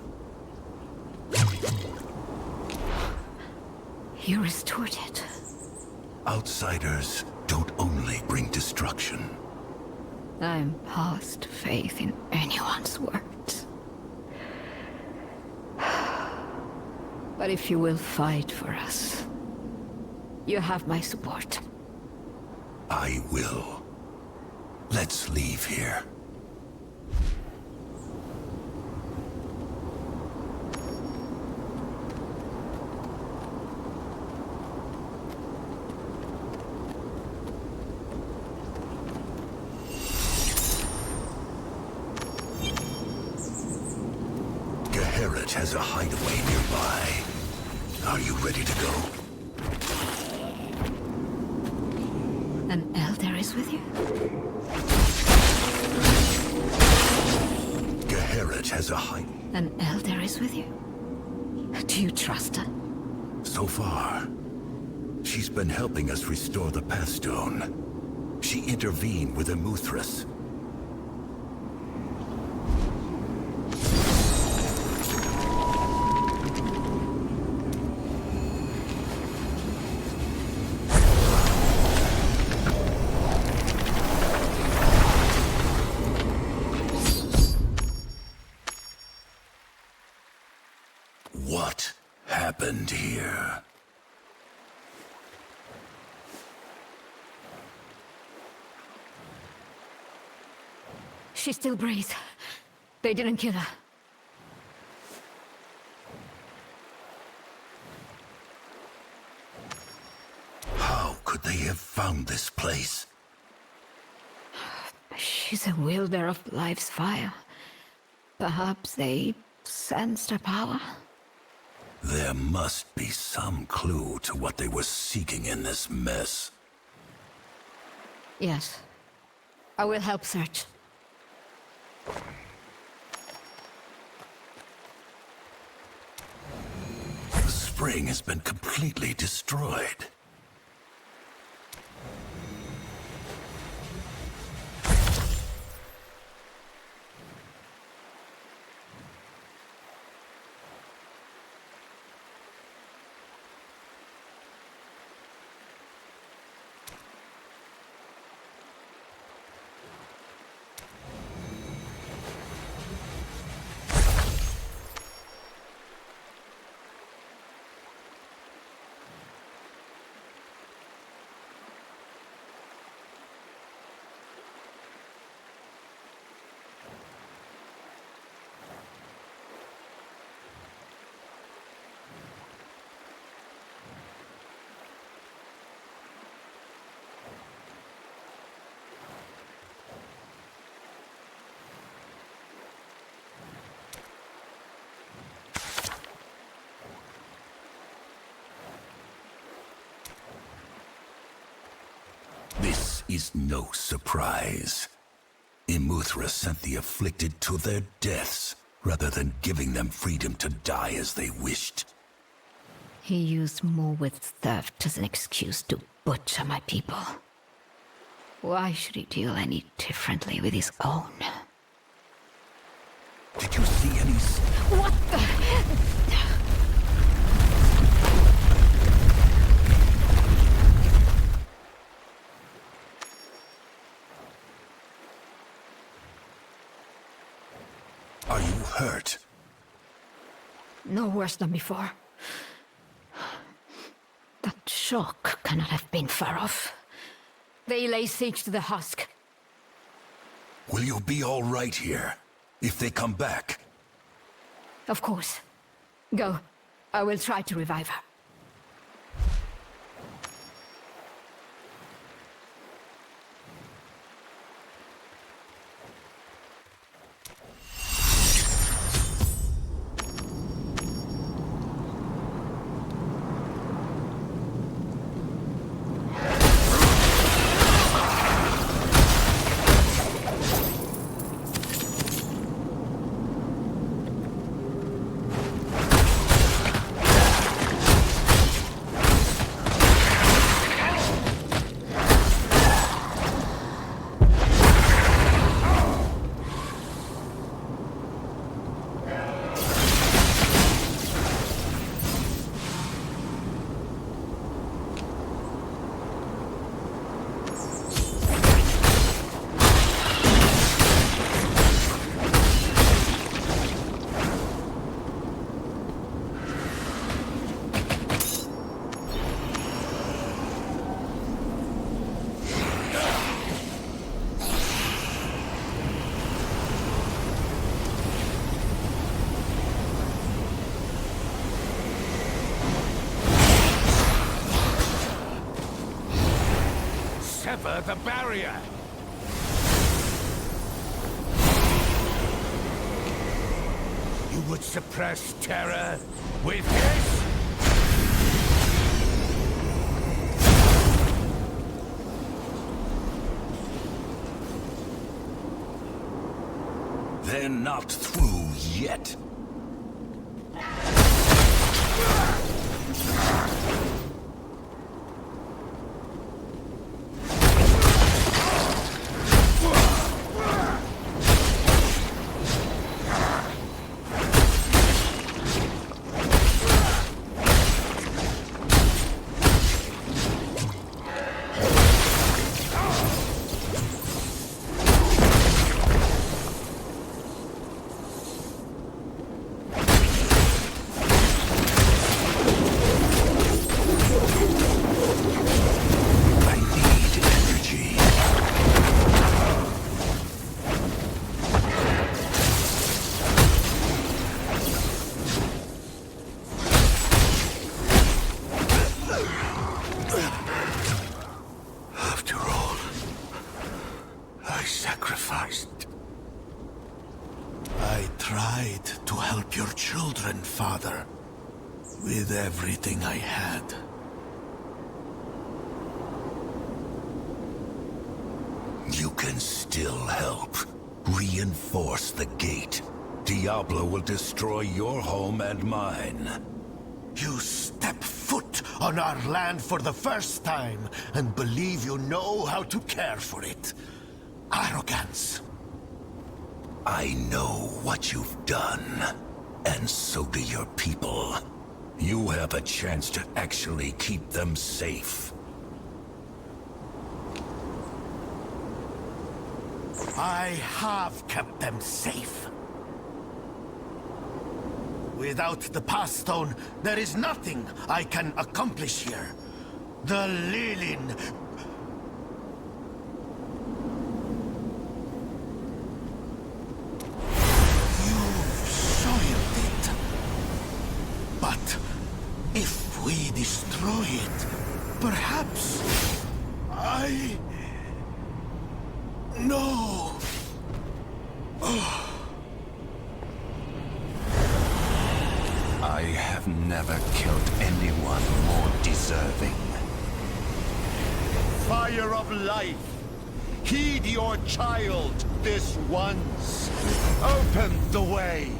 You restored it. Outsiders don't only bring destruction. I'm past faith in anyone's words. But if you will fight for us, you have my support. I will. Let's leave here. Garrett has a hideaway nearby. Are you ready to go? An elder is with you? Garrett has a An elder is with you? Do you trust her? So far, she's been helping us restore the Pathstone. She intervened with Immortal. What happened here? She still breathes. They didn't kill her. could they have found this place? She's a wielder of life's fire. Perhaps they sensed her power? There must be some clue to what they were seeking in this mess. Yes. I will help search. The spring has been completely destroyed. This is no surprise. Immortal sent the afflicted to their deaths, rather than giving them freedom to die as they wished. He used Morwith's theft as an excuse to butcher my people. Why should he deal any differently with his own? Did you see any... What the... Are you hurt? No worse than before. That shock cannot have been far off. They lay siege to the husk. Will you be all right here, if they come back? Of course. Go. I will try to revive her. Sever the barrier! You would suppress terror with this? They're not through yet. like your children, Father. With everything I had. You can still help. Reinforce the gate. Diablo will destroy your home and mine. You step foot on our land for the first time and believe you know how to care for it. Arrogance. I know what you've done, and so do your people. You have a chance to actually keep them safe. I have kept them safe. Without the Path Stone, there is nothing I can accomplish here. The Lilin... You've soiled it. But if we destroy it, perhaps... No. I have never killed anyone more deserving. Fire of life! Heed your child this once. Open the way.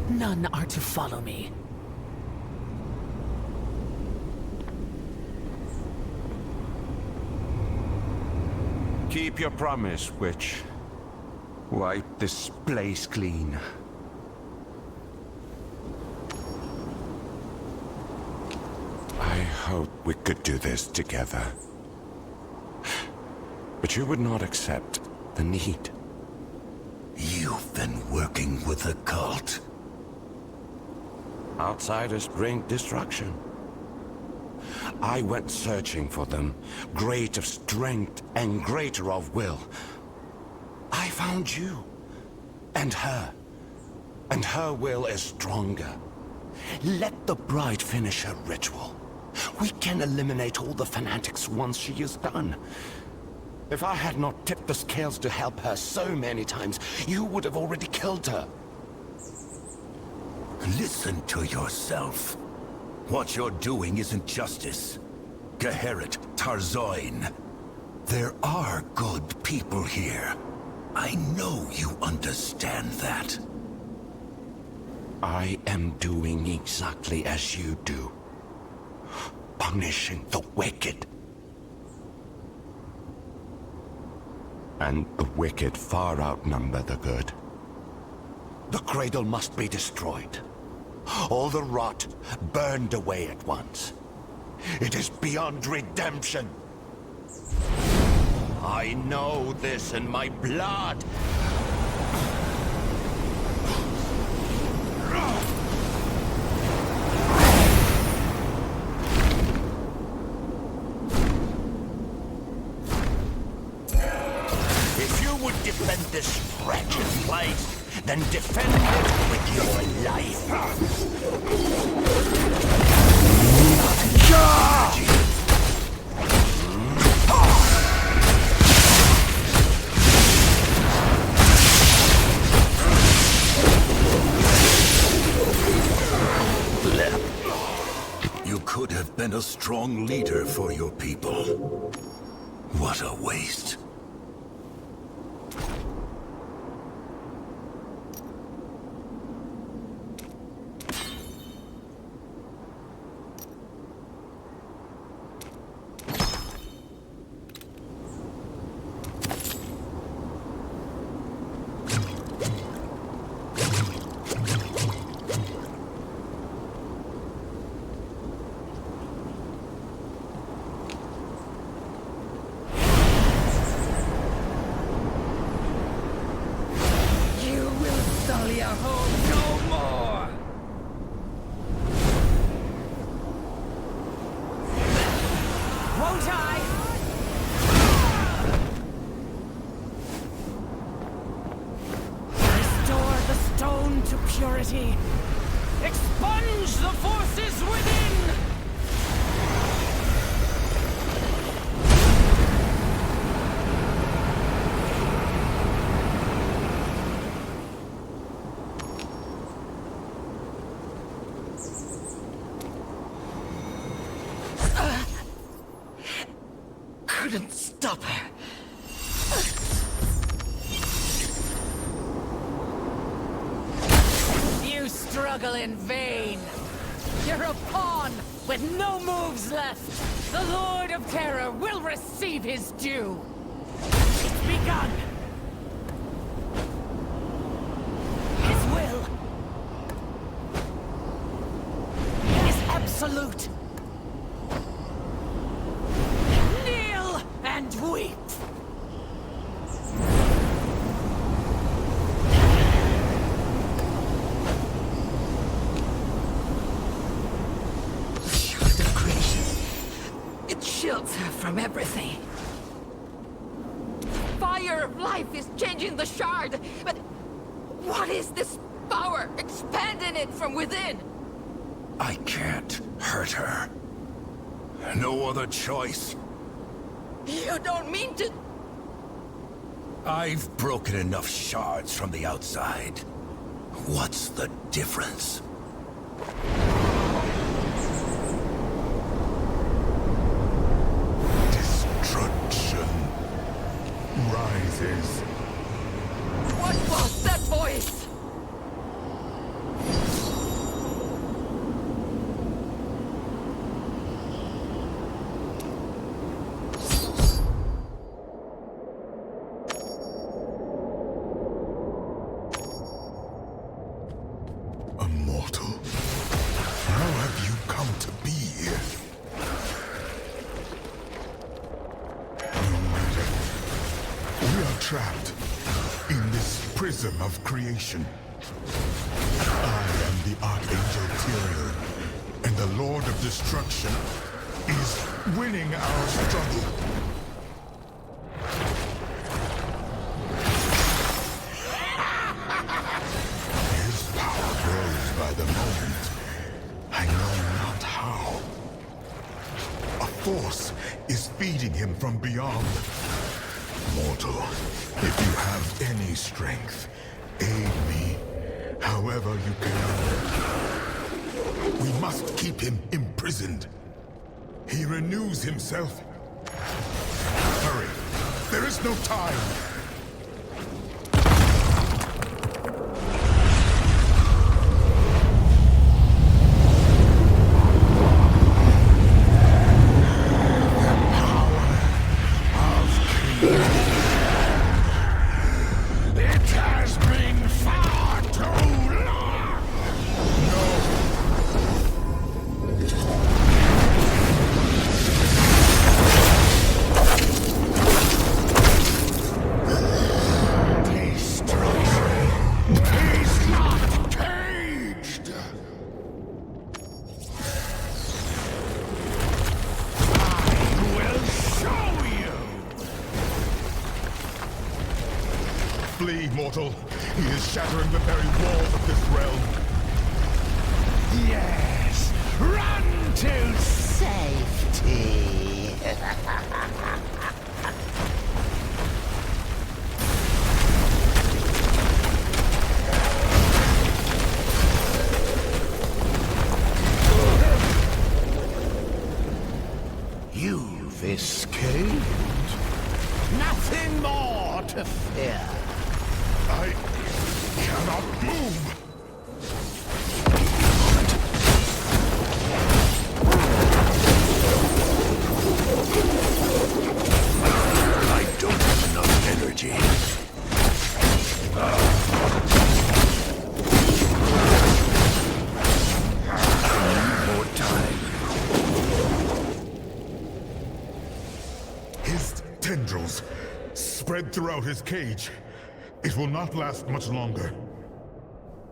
None are to follow me. Keep your promise, witch. Wipe this place clean. I hope we could do this together. But you would not accept the need. You've been working with the cult. Outsiders bring destruction. I went searching for them, great of strength and greater of will. I found you, and her will is stronger. Let the bride finish her ritual. We can eliminate all the fanatics once she is done. If I had not tipped the scales to help her so many times, you would have already killed her. Listen to yourself. What you're doing isn't justice. Geherit, Tarzoin. There are good people here. I know you understand that. I am doing exactly as you do. Punishing the wicked. And the wicked far outnumber the good. The cradle must be destroyed. All the rot burned away at once. It is beyond redemption. I know this in my blood. If you would defend this wretched place, then defend it with your life. You could have been a strong leader for your people. What a waste. Purity. Expunge the forces within! couldn't stop her. You struggle in vain. You're a pawn with no moves left. The Lord of Terror will receive his due. It's begun. His will is absolute. Kneel and weep. Shields her from everything. Fire of life is changing the shard, but what is this power expanding it from within? I can't hurt her. No other choice. You don't mean to... I've broken enough shards from the outside. What's the difference? Rises. What was that voice? Immortal? How have you come to be here? We are trapped in this prison of creation. I am the Archangel Tyrion, and the Lord of Destruction is winning our struggle. His power grows by the moment. I know not how. A force is feeding him from beyond. Mortal, if you have any strength, aid me, however you can. We must keep him imprisoned. He renews himself. Hurry, there is no time. Flee, mortal. He is shattering the very walls of this realm. Yes! Run to safety! You've escaped. Nothing more to fear. I cannot move. I don't have enough energy. I need more time. His tendrils spread throughout his cage. It will not last much longer.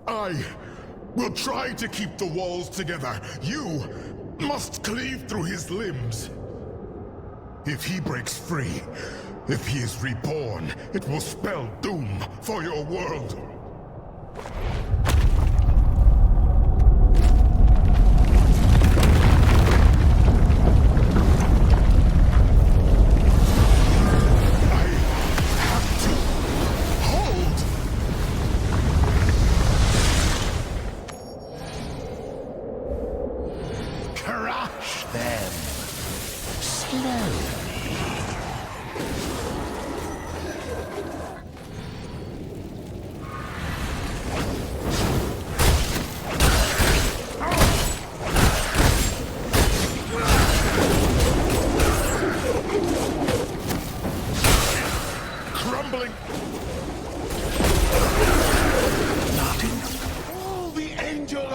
I will try to keep the walls together. You must cleave through his limbs. If he breaks free, if he is reborn, it will spell doom for your world. Crush them. Slowly.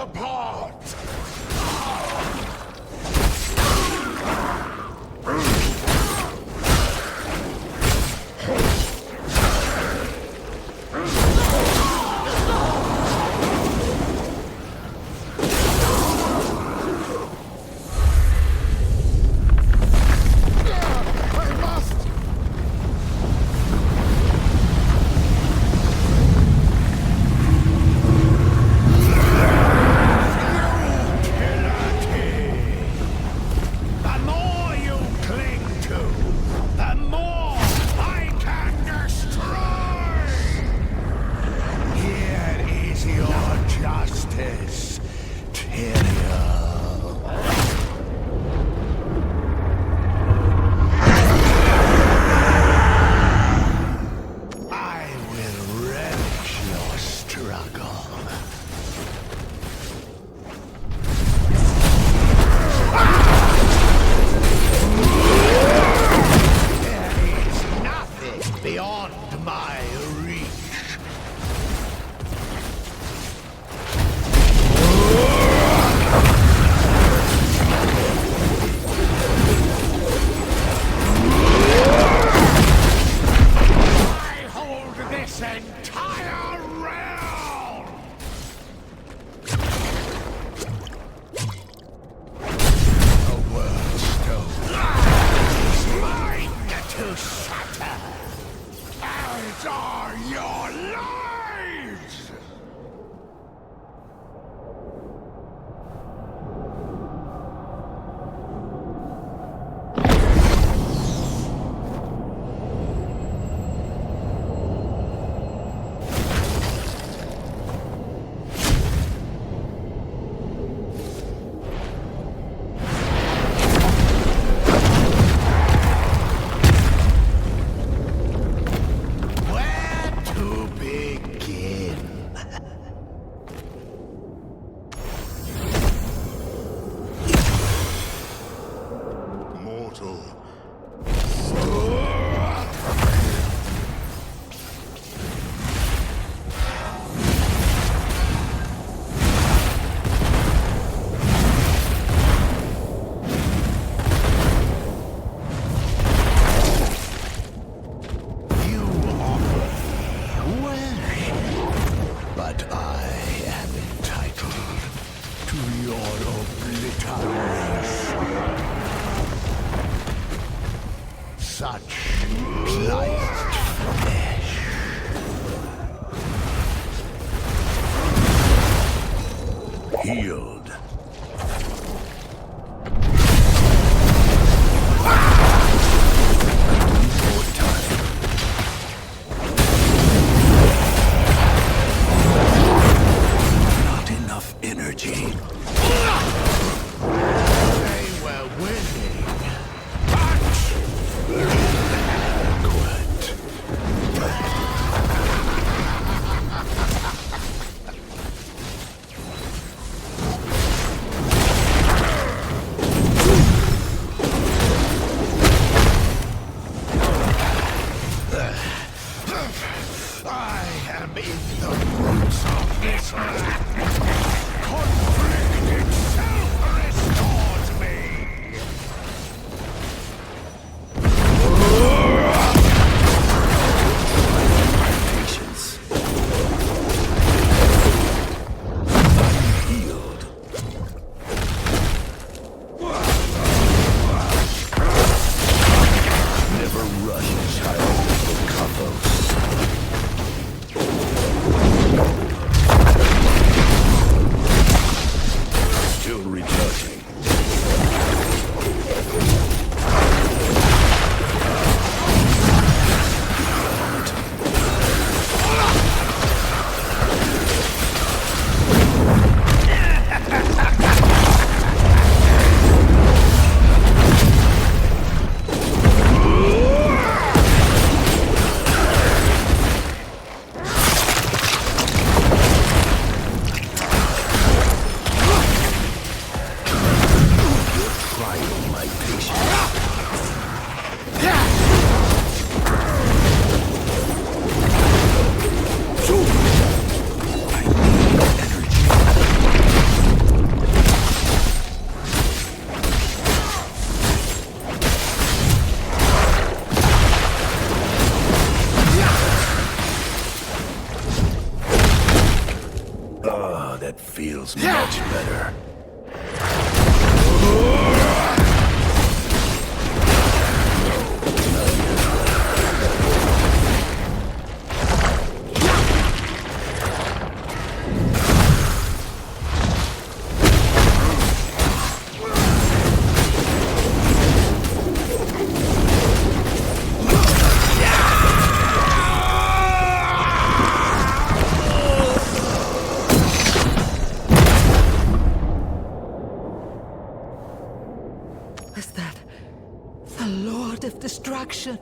apart! Healed. Not enough energy. They were winning, but I am in the roots of this conflict. feels much better. Was that the Lord of Destruction?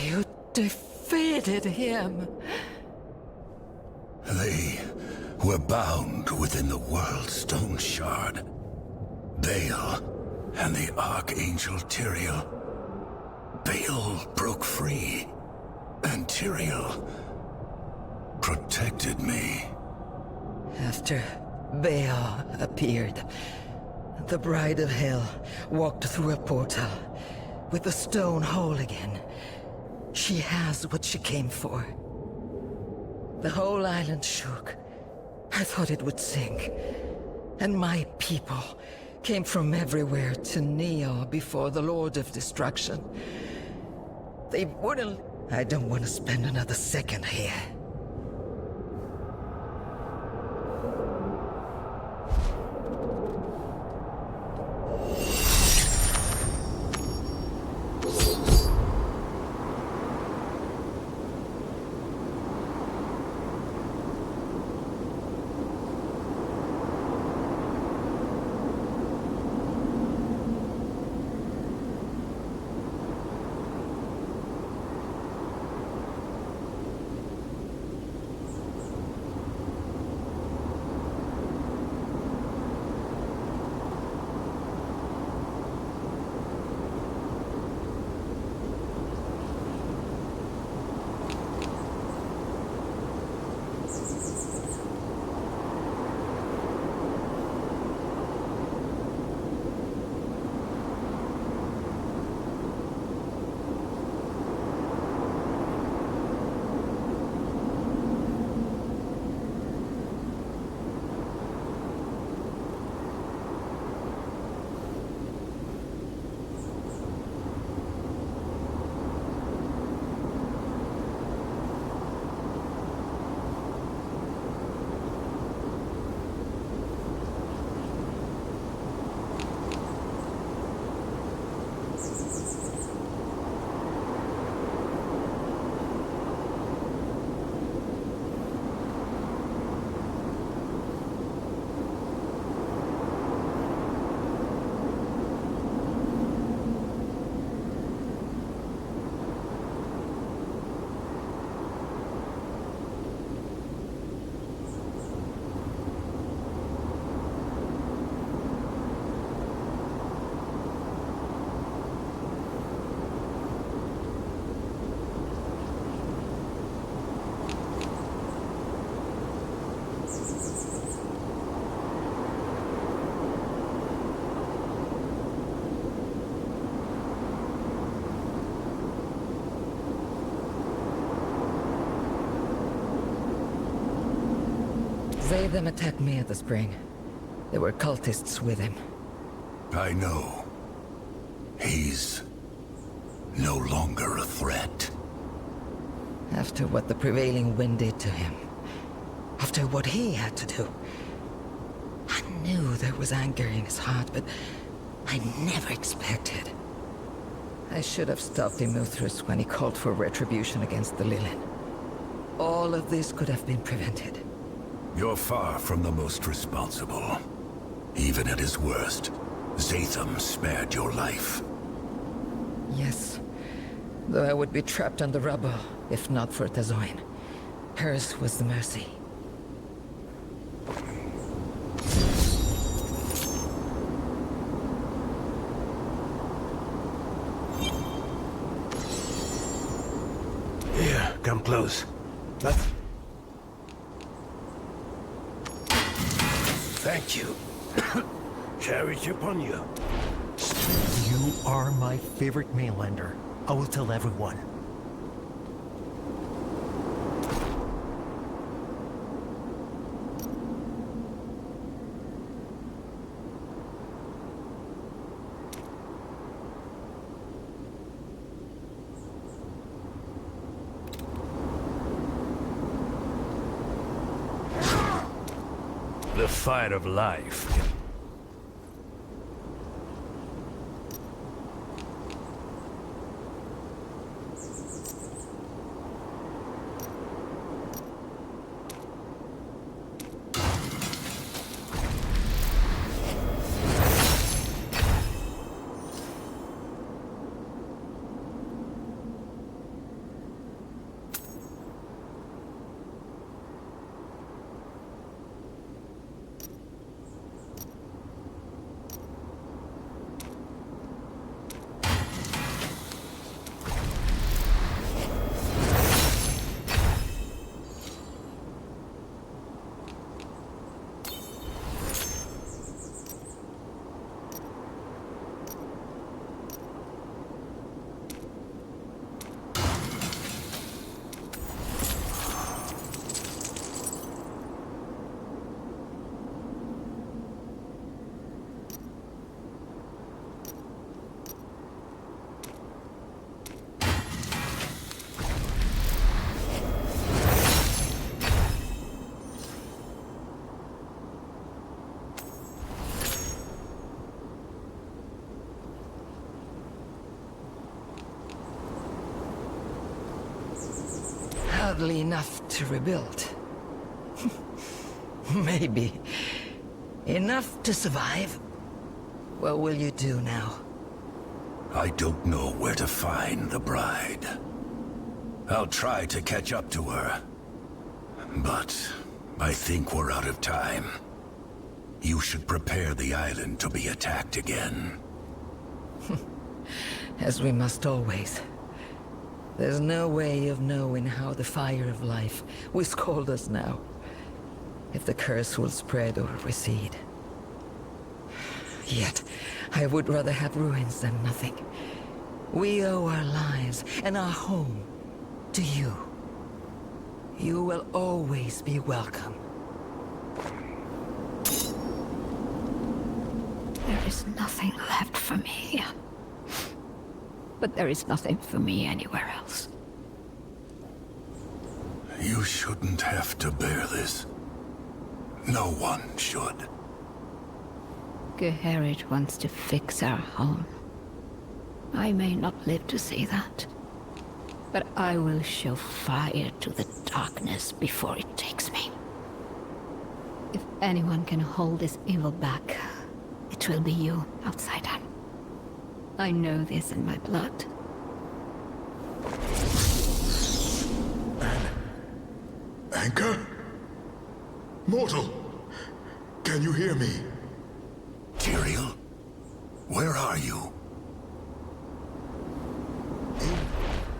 You defeated him. They were bound within the World Stone Shard. Baal and the Archangel Tyrael. Baal broke free, and Tyrael protected me. After Baal appeared, the Bride of Hell walked through a portal with the stone whole again. She has what she came for. The whole island shook. I thought it would sink. And my people came from everywhere to kneel before the Lord of Destruction. They wouldn't... I don't want to spend another second here. Them attacked me at the spring. There were cultists with him. I know. He's no longer a threat. After what the prevailing wind did to him, after what he had to do, I knew there was anger in his heart, but I never expected. I should have stopped Immortal when he called for retribution against the Lilin. All of this could have been prevented. You're far from the most responsible. Even at his worst, Zatham spared your life. Yes, though I would be trapped on the rubble, if not for Tazoin. Hers was the mercy. Here, come close. Let's... Thank you. Charity upon you. You are my favorite mainlander. I will tell everyone. The fire of life can... Hardly enough to rebuild. Maybe. Enough to survive. What will you do now? I don't know where to find the bride. I'll try to catch up to her. But I think we're out of time. You should prepare the island to be attacked again. As we must always. There's no way of knowing how the fire of life will scald us now. If the curse will spread or recede. Yet, I would rather have ruins than nothing. We owe our lives and our home to you. You will always be welcome. There is nothing left for me here. But there is nothing for me anywhere else. You shouldn't have to bear this. No one should. Geherit wants to fix our home. I may not live to see that. But I will show fire to the darkness before it takes me. If anyone can hold this evil back, it will be you, outsider. I know this in my blood. Anchor? Mortal! Can you hear me? Tyrael? Where are you?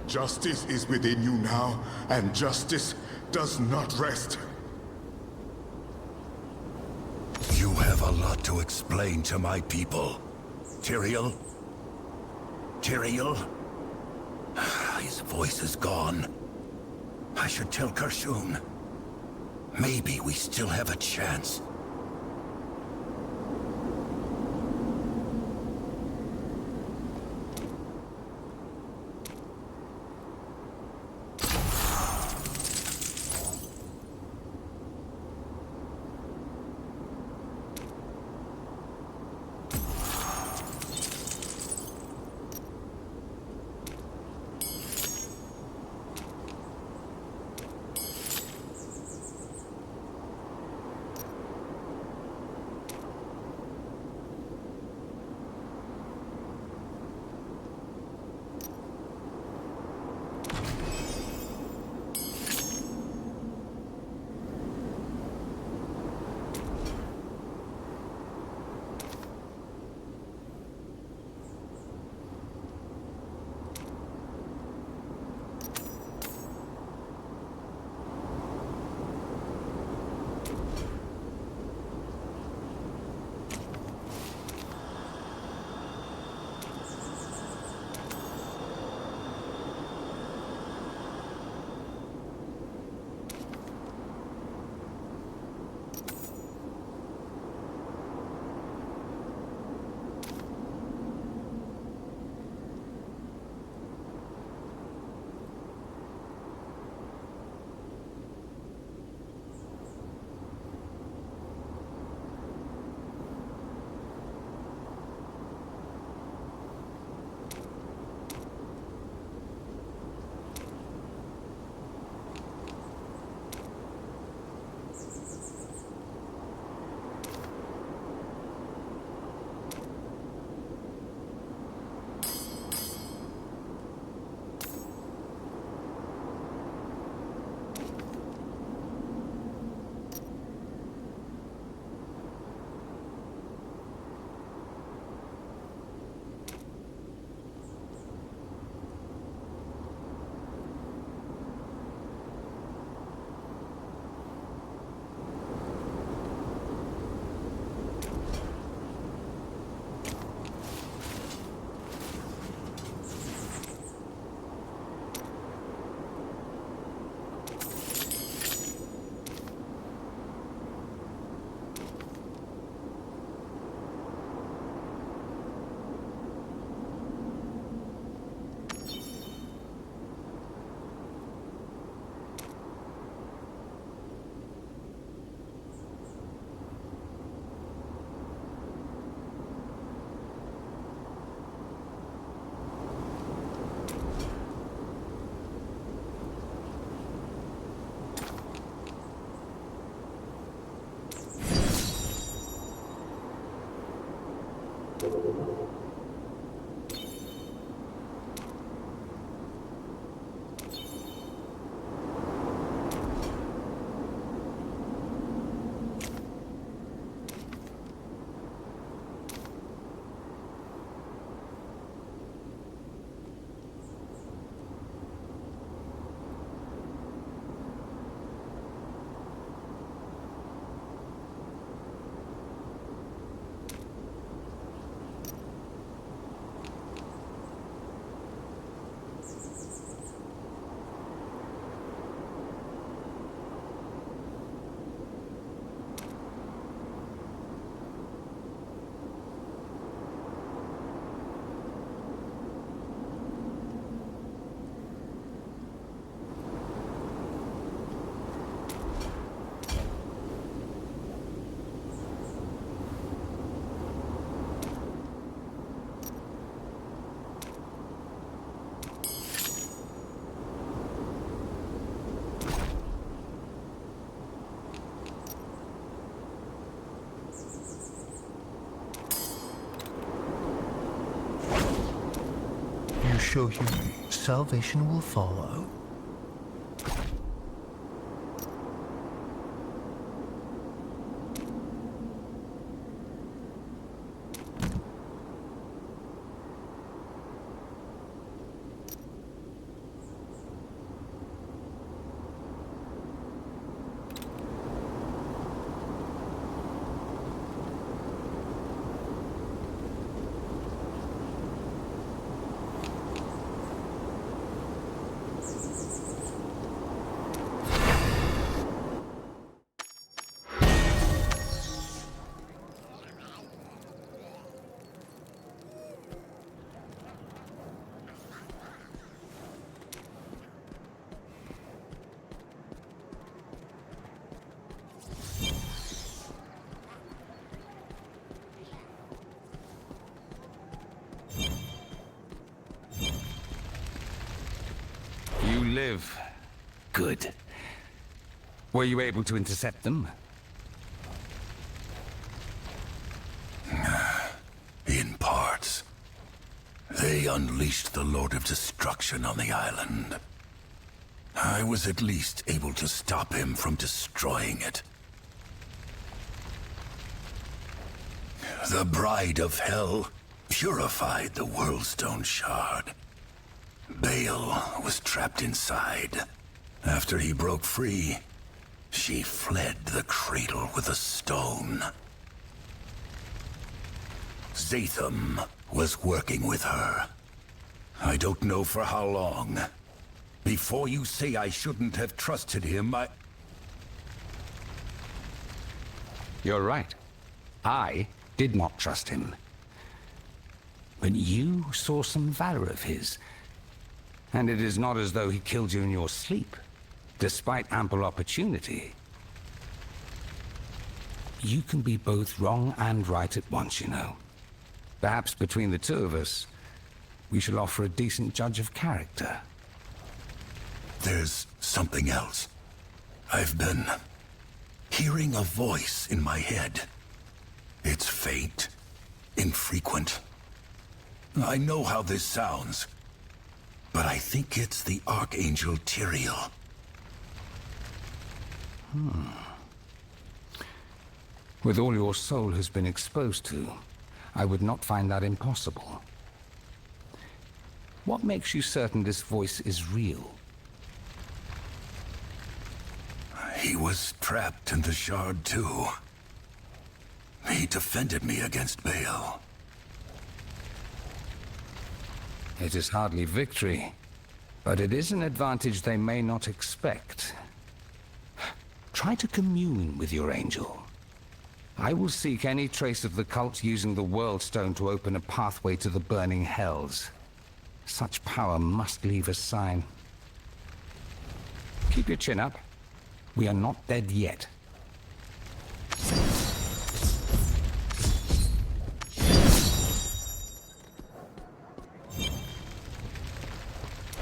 Justice is within you now, and justice does not rest. You have a lot to explain to my people. Tyrael? Tyrael? His voice is gone. I should tell Karshun. Maybe we still have a chance. show you salvation will follow. You live. Good. Were you able to intercept them? In parts. They unleashed the Lord of Destruction on the island. I was at least able to stop him from destroying it. The Bride of Hell purified the Worldstone Shard. Baal was trapped inside. After he broke free, she fled the cradle with a stone. Zatham was working with her. I don't know for how long. Before you say I shouldn't have trusted him, You're right. I did not trust him. But you saw some valor of his. And it is not as though he killed you in your sleep, despite ample opportunity. You can be both wrong and right at once, you know. Perhaps between the two of us, we shall offer a decent judge of character. There's something else. I've been hearing a voice in my head. It's faint, infrequent. I know how this sounds, but I think it's the Archangel Tyrael. With all your soul has been exposed to, I would not find that impossible. What makes you certain this voice is real? He was trapped in the Shard too. He defended me against Baal. It is hardly victory, but it is an advantage they may not expect. Try to commune with your angel. I will seek any trace of the cult using the World Stone to open a pathway to the burning hells. Such power must leave a sign. Keep your chin up. We are not dead yet.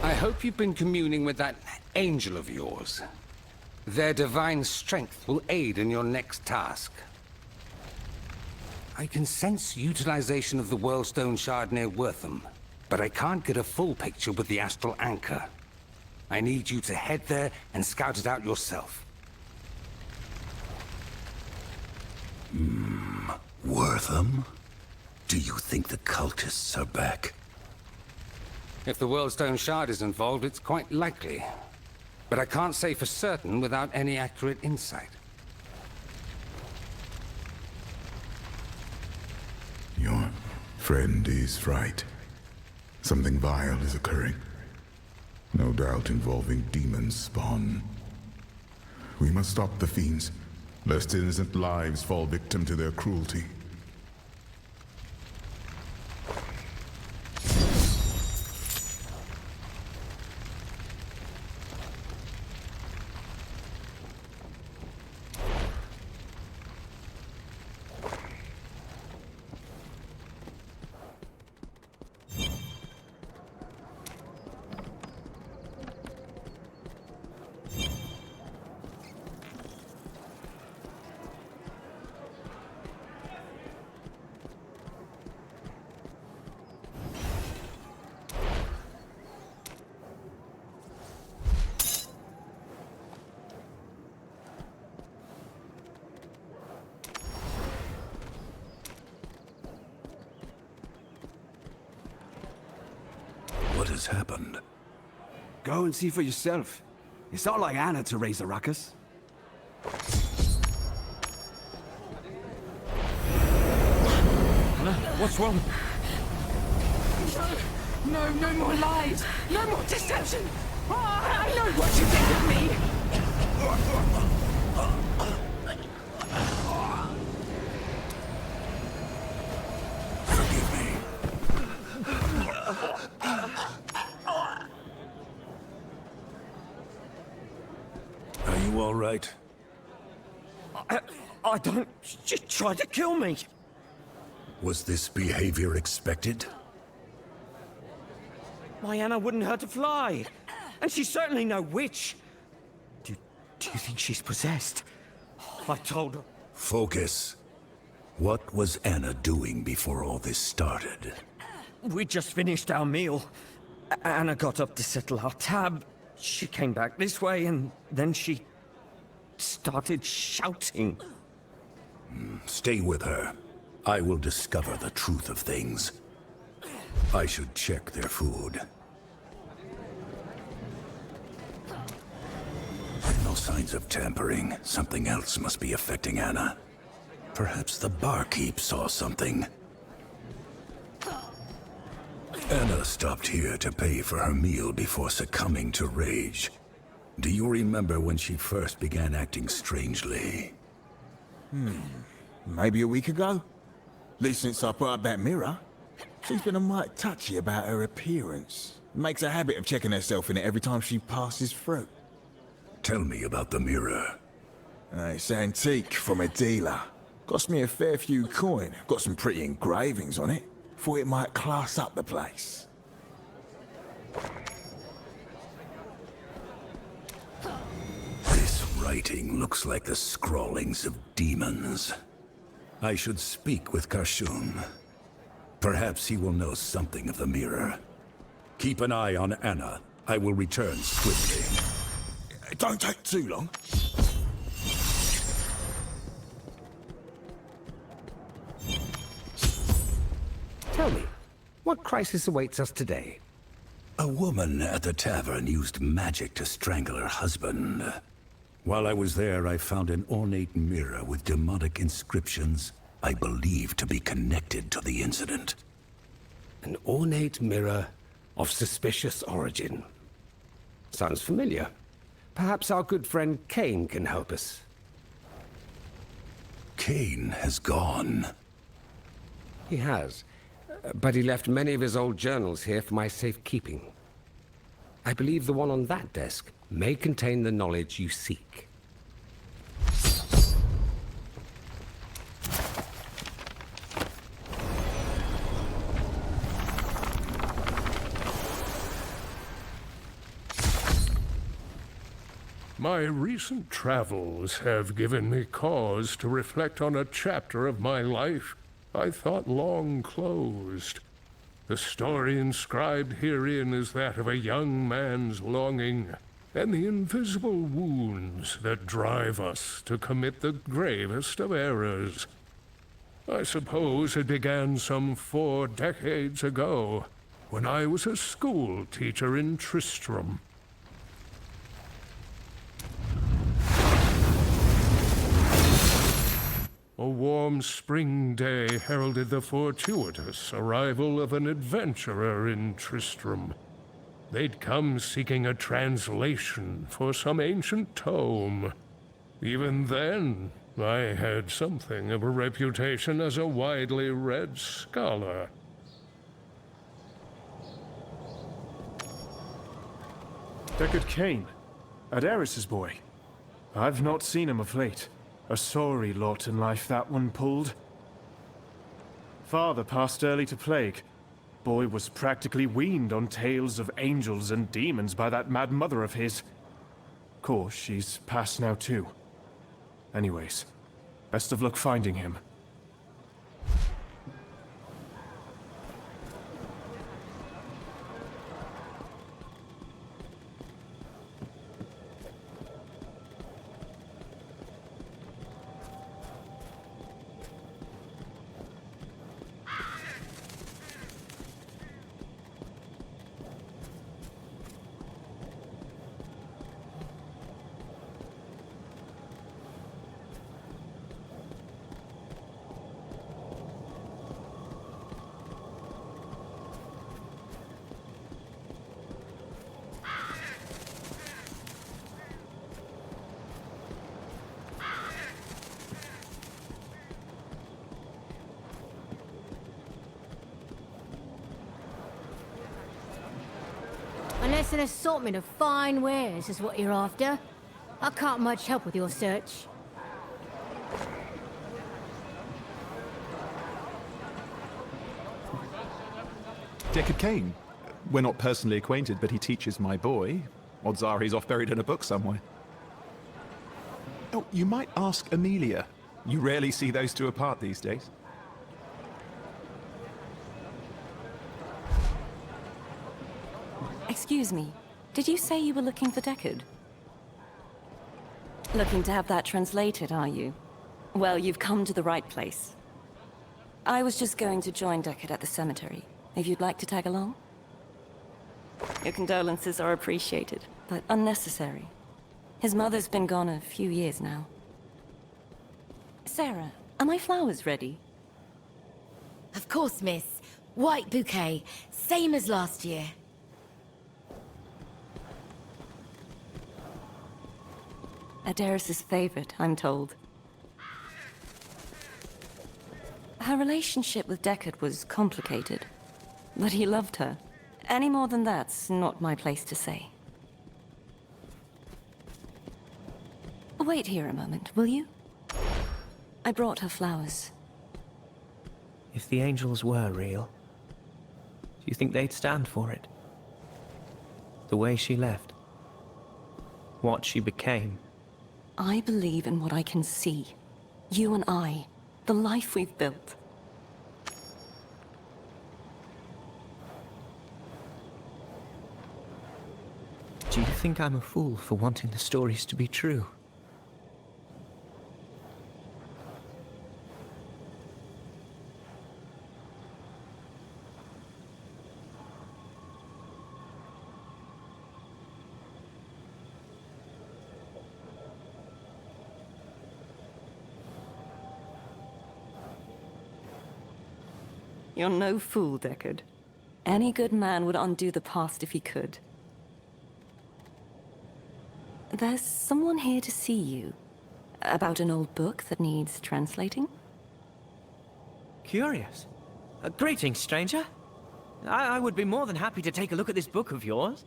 I hope you've been communing with that angel of yours. Their divine strength will aid in your next task. I can sense utilization of the Worldstone Shard near Wortham, but I can't get a full picture with the Astral Anchor. I need you to head there and scout it out yourself. Wortham? Do you think the cultists are back? If the Worldstone Shard is involved, it's quite likely. But I can't say for certain without any accurate insight. Your friend is right. Something vile is occurring. No doubt involving demon spawn. We must stop the fiends, lest innocent lives fall victim to their cruelty. What has happened? Go and see for yourself. It's not like Anna to raise a ruckus. Anna, what's wrong? No, no more lies! No more deception! I know what you did with me! Forgive me. Are you all right? I don't... She tried to kill me! Was this behavior expected? My Anna wouldn't hurt a fly. And she's certainly no witch. Do you think she's possessed? I told her. Focus. What was Anna doing before all this started? We just finished our meal. Anna got up to settle our tab. She came back this way, and then she started shouting. Stay with her. I will discover the truth of things. I should check their food. No signs of tampering. Something else must be affecting Anna. Perhaps the barkeep saw something. Anna stopped here to pay for her meal before succumbing to rage. Do you remember when she first began acting strangely? Maybe a week ago? At least since I put up that mirror. She's been a mite touchy about her appearance. Makes a habit of checking herself in it every time she passes through. Tell me about the mirror. It's antique from a dealer. Cost me a fair few coin. Got some pretty engravings on it. Thought it might class up the place. This writing looks like the scrawlings of demons. I should speak with Kashun. Perhaps he will know something of the mirror. Keep an eye on Anna. I will return swiftly. Don't take too long. Tell me, what crisis awaits us today? A woman at the tavern used magic to strangle her husband. While I was there, I found an ornate mirror with demonic inscriptions I believe to be connected to the incident. An ornate mirror of suspicious origin. Sounds familiar. Perhaps our good friend Kane can help us. Kane has gone. He has. But he left many of his old journals here for my safekeeping. I believe the one on that desk may contain the knowledge you seek. My recent travels have given me cause to reflect on a chapter of my life I thought long closed. The story inscribed herein is that of a young man's longing and the invisible wounds that drive us to commit the gravest of errors. I suppose it began some 4 decades ago, when I was a school teacher in Tristram. A warm spring day heralded the fortuitous arrival of an adventurer in Tristram. They'd come seeking a translation for some ancient tome. Even then, I had something of a reputation as a widely read scholar. Deckard Cain, Adaris's boy. I've not seen him of late. A sorry lot in life that one pulled. Father passed early to plague. Boy was practically weaned on tales of angels and demons by that mad mother of his. Course, she's passed now too. Anyways, best of luck finding him. Unless an assortment of fine wares is what you're after, I can't much help with your search. Deckard Cain. We're not personally acquainted, but he teaches my boy. Odds are he's off buried in a book somewhere. Oh, you might ask Amelia. You rarely see those two apart these days. Excuse me, did you say you were looking for Deckard? Looking to have that translated, are you? Well, you've come to the right place. I was just going to join Deckard at the cemetery, if you'd like to tag along. Your condolences are appreciated, but unnecessary. His mother's been gone a few years now. Sarah, are my flowers ready? Of course, miss. White bouquet, same as last year. Adaris's favorite, I'm told. Her relationship with Deckard was complicated, but he loved her. Any more than that's not my place to say. Wait here a moment, will you? I brought her flowers. If the angels were real, do you think they'd stand for it? The way she left? What she became? I believe in what I can see. You and I. The life we've built. Do you think I'm a fool for wanting the stories to be true? You're no fool, Deckard. Any good man would undo the past if he could. There's someone here to see you. About an old book that needs translating? Curious. Greetings, stranger. I would be more than happy to take a look at this book of yours.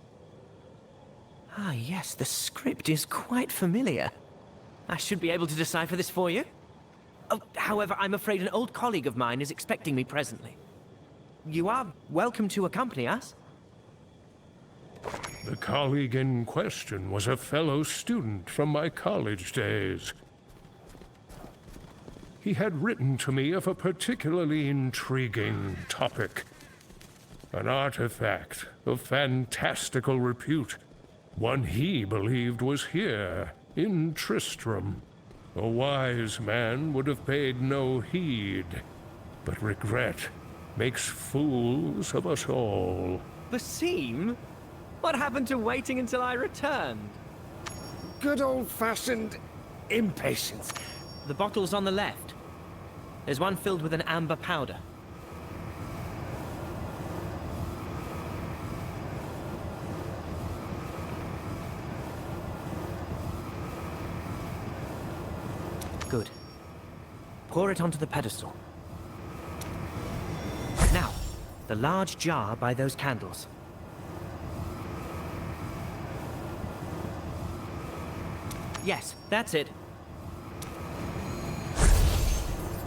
Ah, yes, the script is quite familiar. I should be able to decipher this for you. Oh, however, I'm afraid an old colleague of mine is expecting me presently. You are welcome to accompany us. The colleague in question was a fellow student from my college days. He had written to me of a particularly intriguing topic. An artifact of fantastical repute. One he believed was here, in Tristram. A wise man would have paid no heed, but regret makes fools of us all. Basim? What happened to waiting until I returned? Good old-fashioned impatience. The bottle's on the left. There's one filled with an amber powder. Good. Pour it onto the pedestal. Now, the large jar by those candles. Yes, that's it.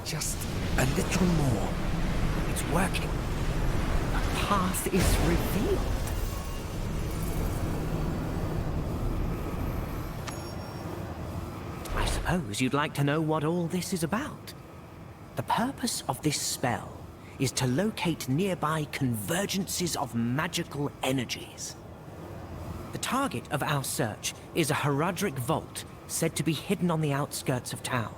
Just a little more. It's working. The path is revealed. I suppose you'd like to know what all this is about. The purpose of this spell is to locate nearby convergences of magical energies. The target of our search is a Herodric vault said to be hidden on the outskirts of town.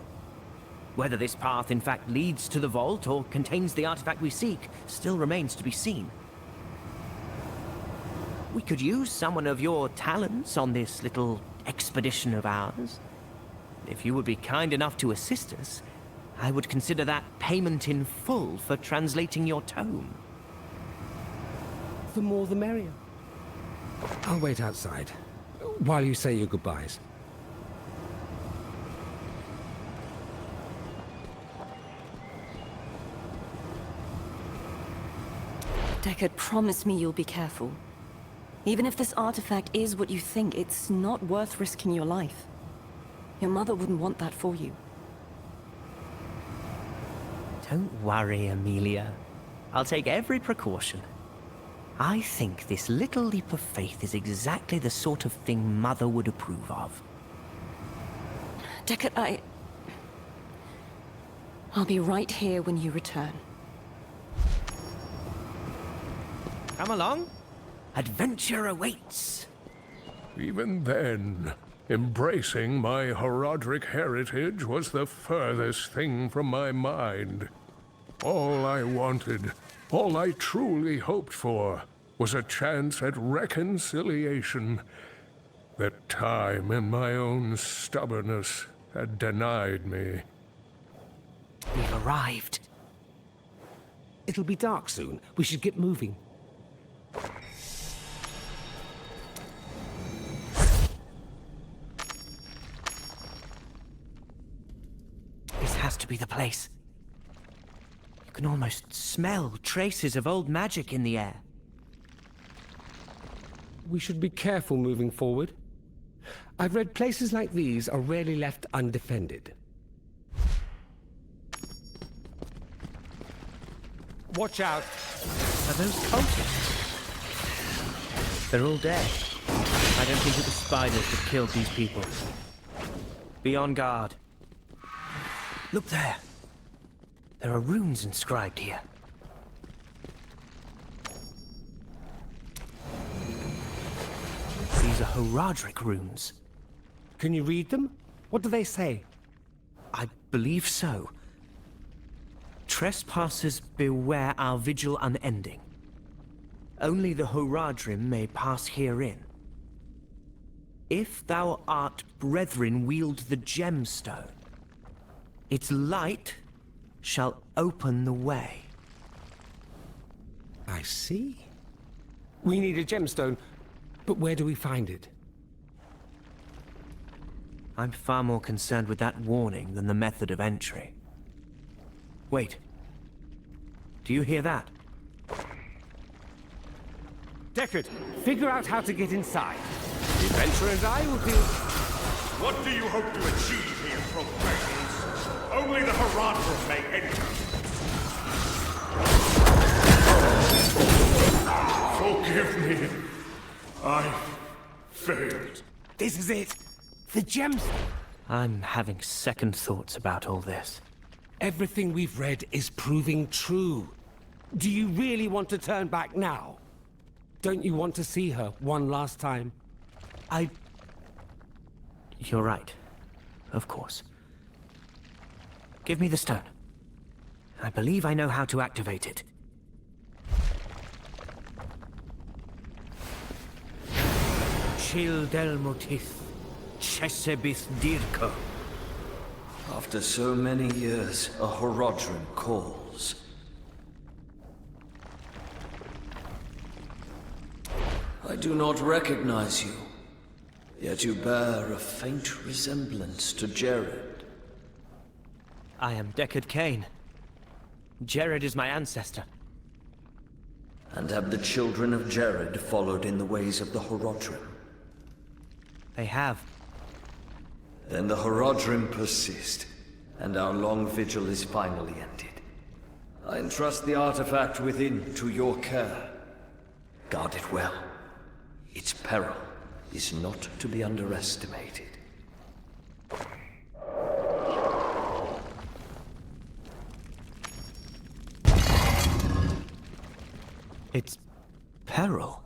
Whether this path in fact leads to the vault or contains the artifact we seek still remains to be seen. We could use someone of your talents on this little expedition of ours. If you would be kind enough to assist us, I would consider that payment in full for translating your tome. The more the merrier. I'll wait outside, while you say your goodbyes. Deckard, promise me you'll be careful. Even if this artifact is what you think, it's not worth risking your life. Your mother wouldn't want that for you. Don't worry, Amelia. I'll take every precaution. I think this little leap of faith is exactly the sort of thing Mother would approve of. Deckard, I'll be right here when you return. Come along. Adventure awaits. Even then, embracing my Horadric heritage was the furthest thing from my mind. All I wanted, all I truly hoped for, was a chance at reconciliation that time and my own stubbornness had denied me. We've arrived. It'll be dark soon. We should get moving. This has to be the place. You can almost smell traces of old magic in the air. We should be careful moving forward. I've read places like these are rarely left undefended. Watch out! Are those cultists? They're all dead. I don't think it was spiders that killed these people. Be on guard. Look there. There are runes inscribed here. These are Horadric runes. Can you read them? What do they say? I believe so. Trespassers beware our vigil unending. Only the Horadrim may pass herein. If thou art brethren, wield the gemstone. Its light shall open the way. I see. We need a gemstone, but where do we find it? I'm far more concerned with that warning than the method of entry. Wait. Do you hear that? Deckard, figure out how to get inside. The adventurer and I will do... What do you hope to achieve here, profaners? Only the Horadrim may enter. Forgive me. I failed. This is it. The gems. I'm having second thoughts about all this. Everything we've read is proving true. Do you really want to turn back now? Don't you want to see her one last time? You're right. Of course. Give me the stone. I believe I know how to activate it. Chil del Motif, Chesebith Dirko. After so many years, a Horadrim calls. I do not recognize you, yet you bear a faint resemblance to Jared. I am Deckard Cain. Jared is my ancestor. And have the children of Jared followed in the ways of the Horadrim? They have. Then the Horadrim persist, and our long vigil is finally ended. I entrust the artifact within to your care. Guard it well. Its peril is not to be underestimated. Its peril?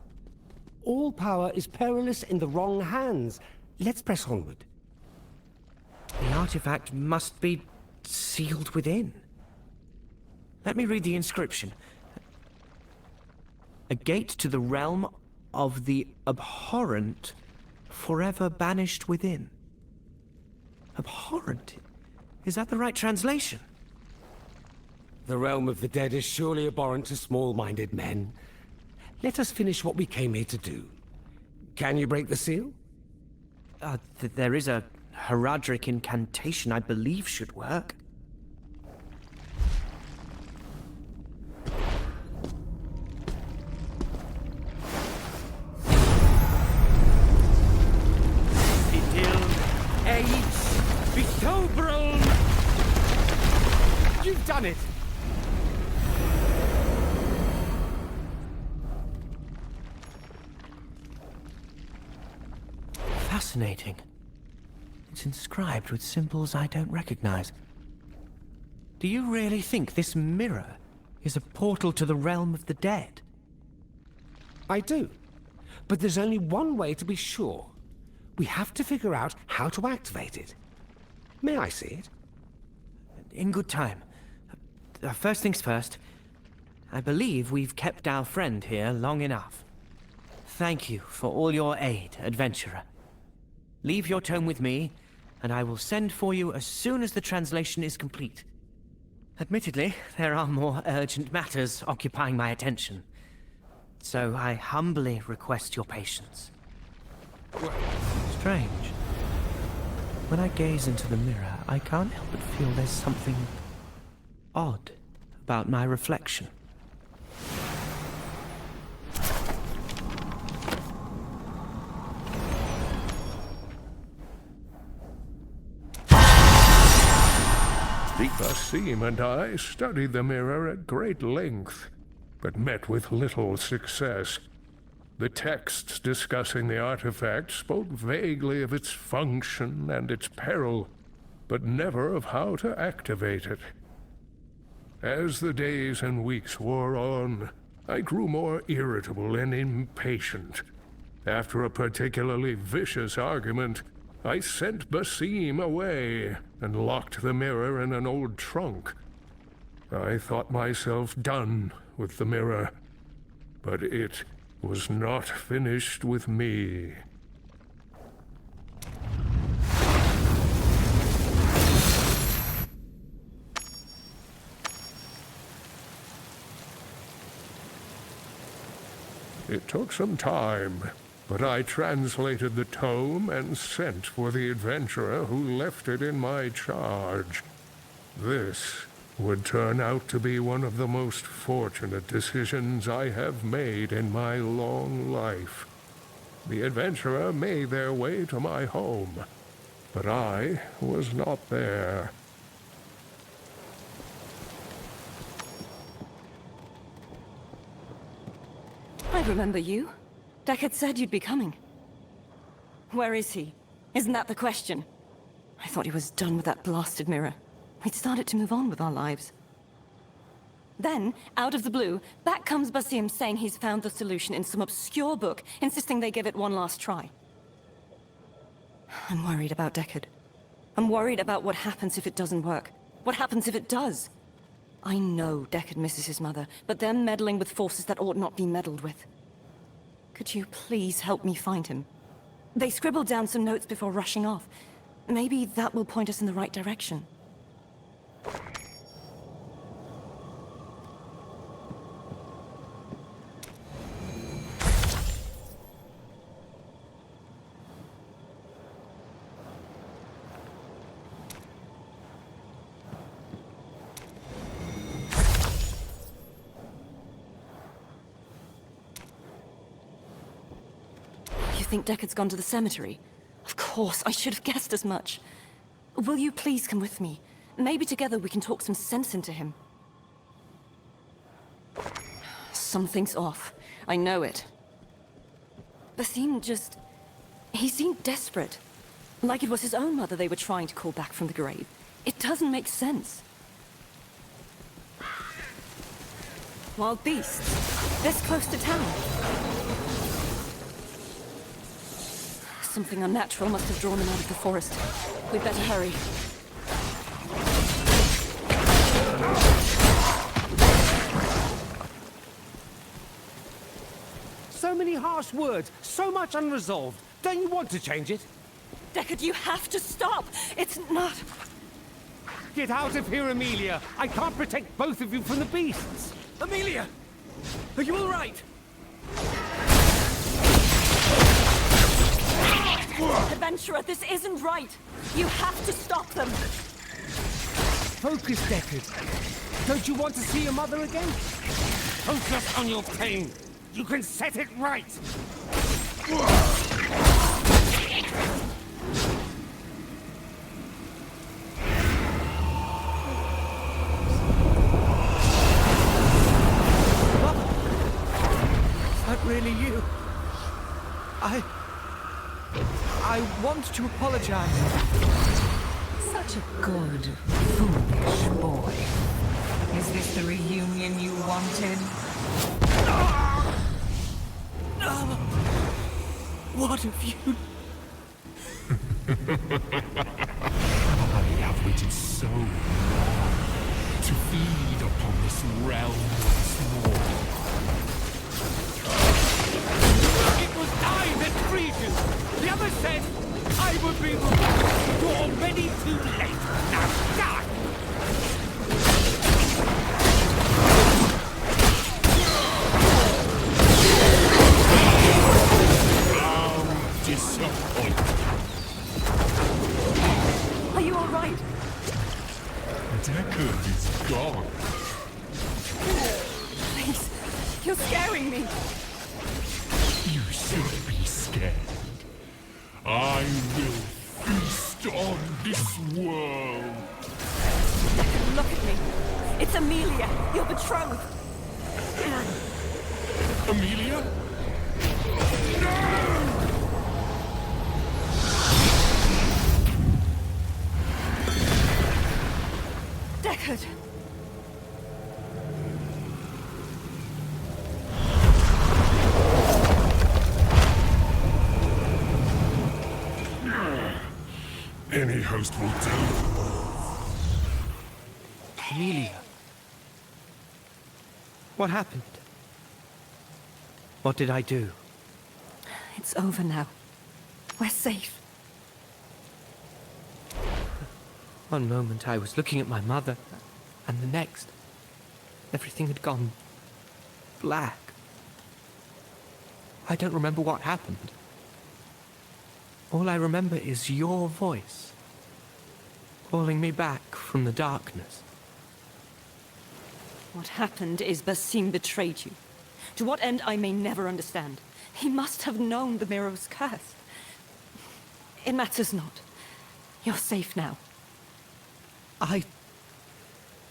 All power is perilous in the wrong hands. Let's press onward. The artifact must be sealed within. Let me read the inscription. A gate to the realm of the abhorrent, forever banished within. Abhorrent? Is that the right translation? The realm of the dead is surely abhorrent to small-minded men. Let us finish what we came here to do. Can you break the seal? There is a Horadric incantation I believe should work. realm! You've done it! Fascinating. It's inscribed with symbols I don't recognize. Do you really think this mirror is a portal to the realm of the dead? I do. But there's only one way to be sure. We have to figure out how to activate it. May I see it? In good time. First things first. I believe we've kept our friend here long enough. Thank you for all your aid, adventurer. Leave your tome with me, and I will send for you as soon as the translation is complete. Admittedly, there are more urgent matters occupying my attention. So I humbly request your patience. Strange. When I gaze into the mirror, I can't help but feel there's something odd about my reflection. Basim and I studied the mirror at great length, but met with little success. The texts discussing the artifact spoke vaguely of its function and its peril, but never of how to activate it. As the days and weeks wore on, I grew more irritable and impatient. After a particularly vicious argument, I sent Basim away and locked the mirror in an old trunk. I thought myself done with the mirror, but it was not finished with me. It took some time, but I translated the tome and sent for the adventurer who left it in my charge. This would turn out to be one of the most fortunate decisions I have made in my long life. The adventurer made their way to my home, but I was not there. I remember you. Deckard said you'd be coming. Where is he? Isn't that the question? I thought he was done with that blasted mirror. We'd started to move on with our lives. Then, out of the blue, back comes Basim saying he's found the solution in some obscure book, insisting they give it one last try. I'm worried about Deckard. I'm worried about what happens if it doesn't work. What happens if it does? I know Deckard misses his mother, but they're meddling with forces that ought not be meddled with. Could you please help me find him? They scribbled down some notes before rushing off. Maybe that will point us in the right direction. You think Deckard's gone to the cemetery? Of course, I should have guessed as much. Will you please come with me? Maybe together we can talk some sense into him. Something's off. I know it. Basim just... he seemed desperate. Like it was his own mother they were trying to call back from the grave. It doesn't make sense. Wild beasts. This close to town. Something unnatural must have drawn them out of the forest. We'd better hurry. So many harsh words, so much unresolved. Don't you want to change it? Deckard, you have to stop! It's not... Get out of here, Amelia! I can't protect both of you from the beasts! Amelia! Are you all right? Adventurer, this isn't right! You have to stop them! Focus, Deckard. Don't you want to see your mother again? Focus on your pain. You can set it right! I want to apologize. Such a good, foolish boy. Is this the reunion you wanted? What have you... I have waited so long to feed upon this realm once more. It was I that freed you! The others said I would be revenged. You're already too late. Now die! Disappointed. Are you all right? Deckard is gone. Please, you're scaring me. You should be scared. I will feast on this world. Look at me. It's Amelia, your betrothed. Amelia? No! Deckard! Any host will do. Amelia. What happened? What did I do? It's over now. We're safe. One moment I was looking at my mother, and the next, everything had gone black. I don't remember what happened. All I remember is your voice, calling me back from the darkness. What happened is Basim betrayed you. To what end I may never understand. He must have known the mirror was cursed. It matters not. You're safe now. I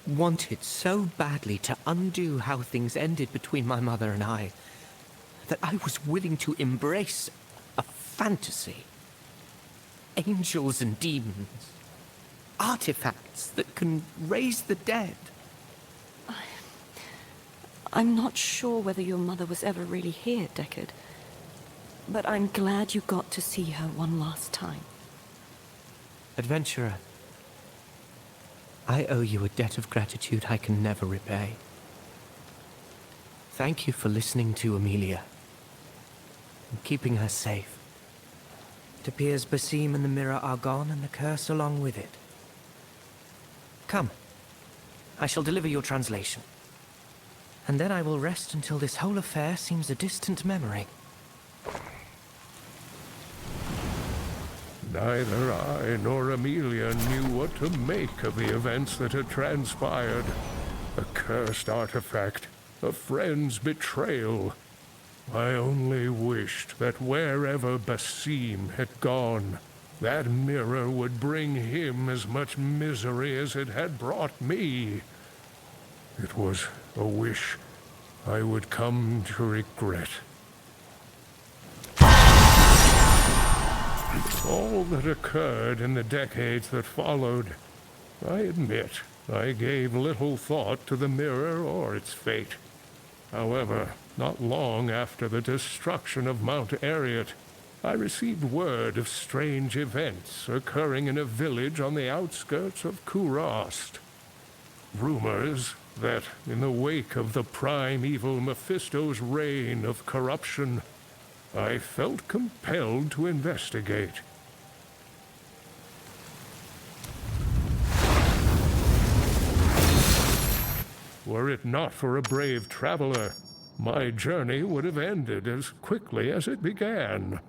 wanted so badly to undo how things ended between my mother and I, that I was willing to embrace a fantasy. Angels and demons. Artifacts that can raise the dead. I'm not sure whether your mother was ever really here, Deckard. But I'm glad you got to see her one last time. Adventurer, I owe you a debt of gratitude I can never repay. Thank you for listening to Amelia and keeping her safe. It appears Basim and the mirror are gone, and the curse along with it. Come, I shall deliver your translation. And then I will rest until this whole affair seems a distant memory. Neither I nor Amelia knew what to make of the events that had transpired. A cursed artifact, a friend's betrayal. I only wished that wherever Basim had gone, that mirror would bring him as much misery as it had brought me. It was a wish I would come to regret. All that occurred in the decades that followed, I admit I gave little thought to the mirror or its fate. However, not long after the destruction of Mount Ariat, I received word of strange events occurring in a village on the outskirts of Kurast. Rumors that, in the wake of the primeval Mephisto's reign of corruption, I felt compelled to investigate. Were it not for a brave traveler, my journey would have ended as quickly as it began.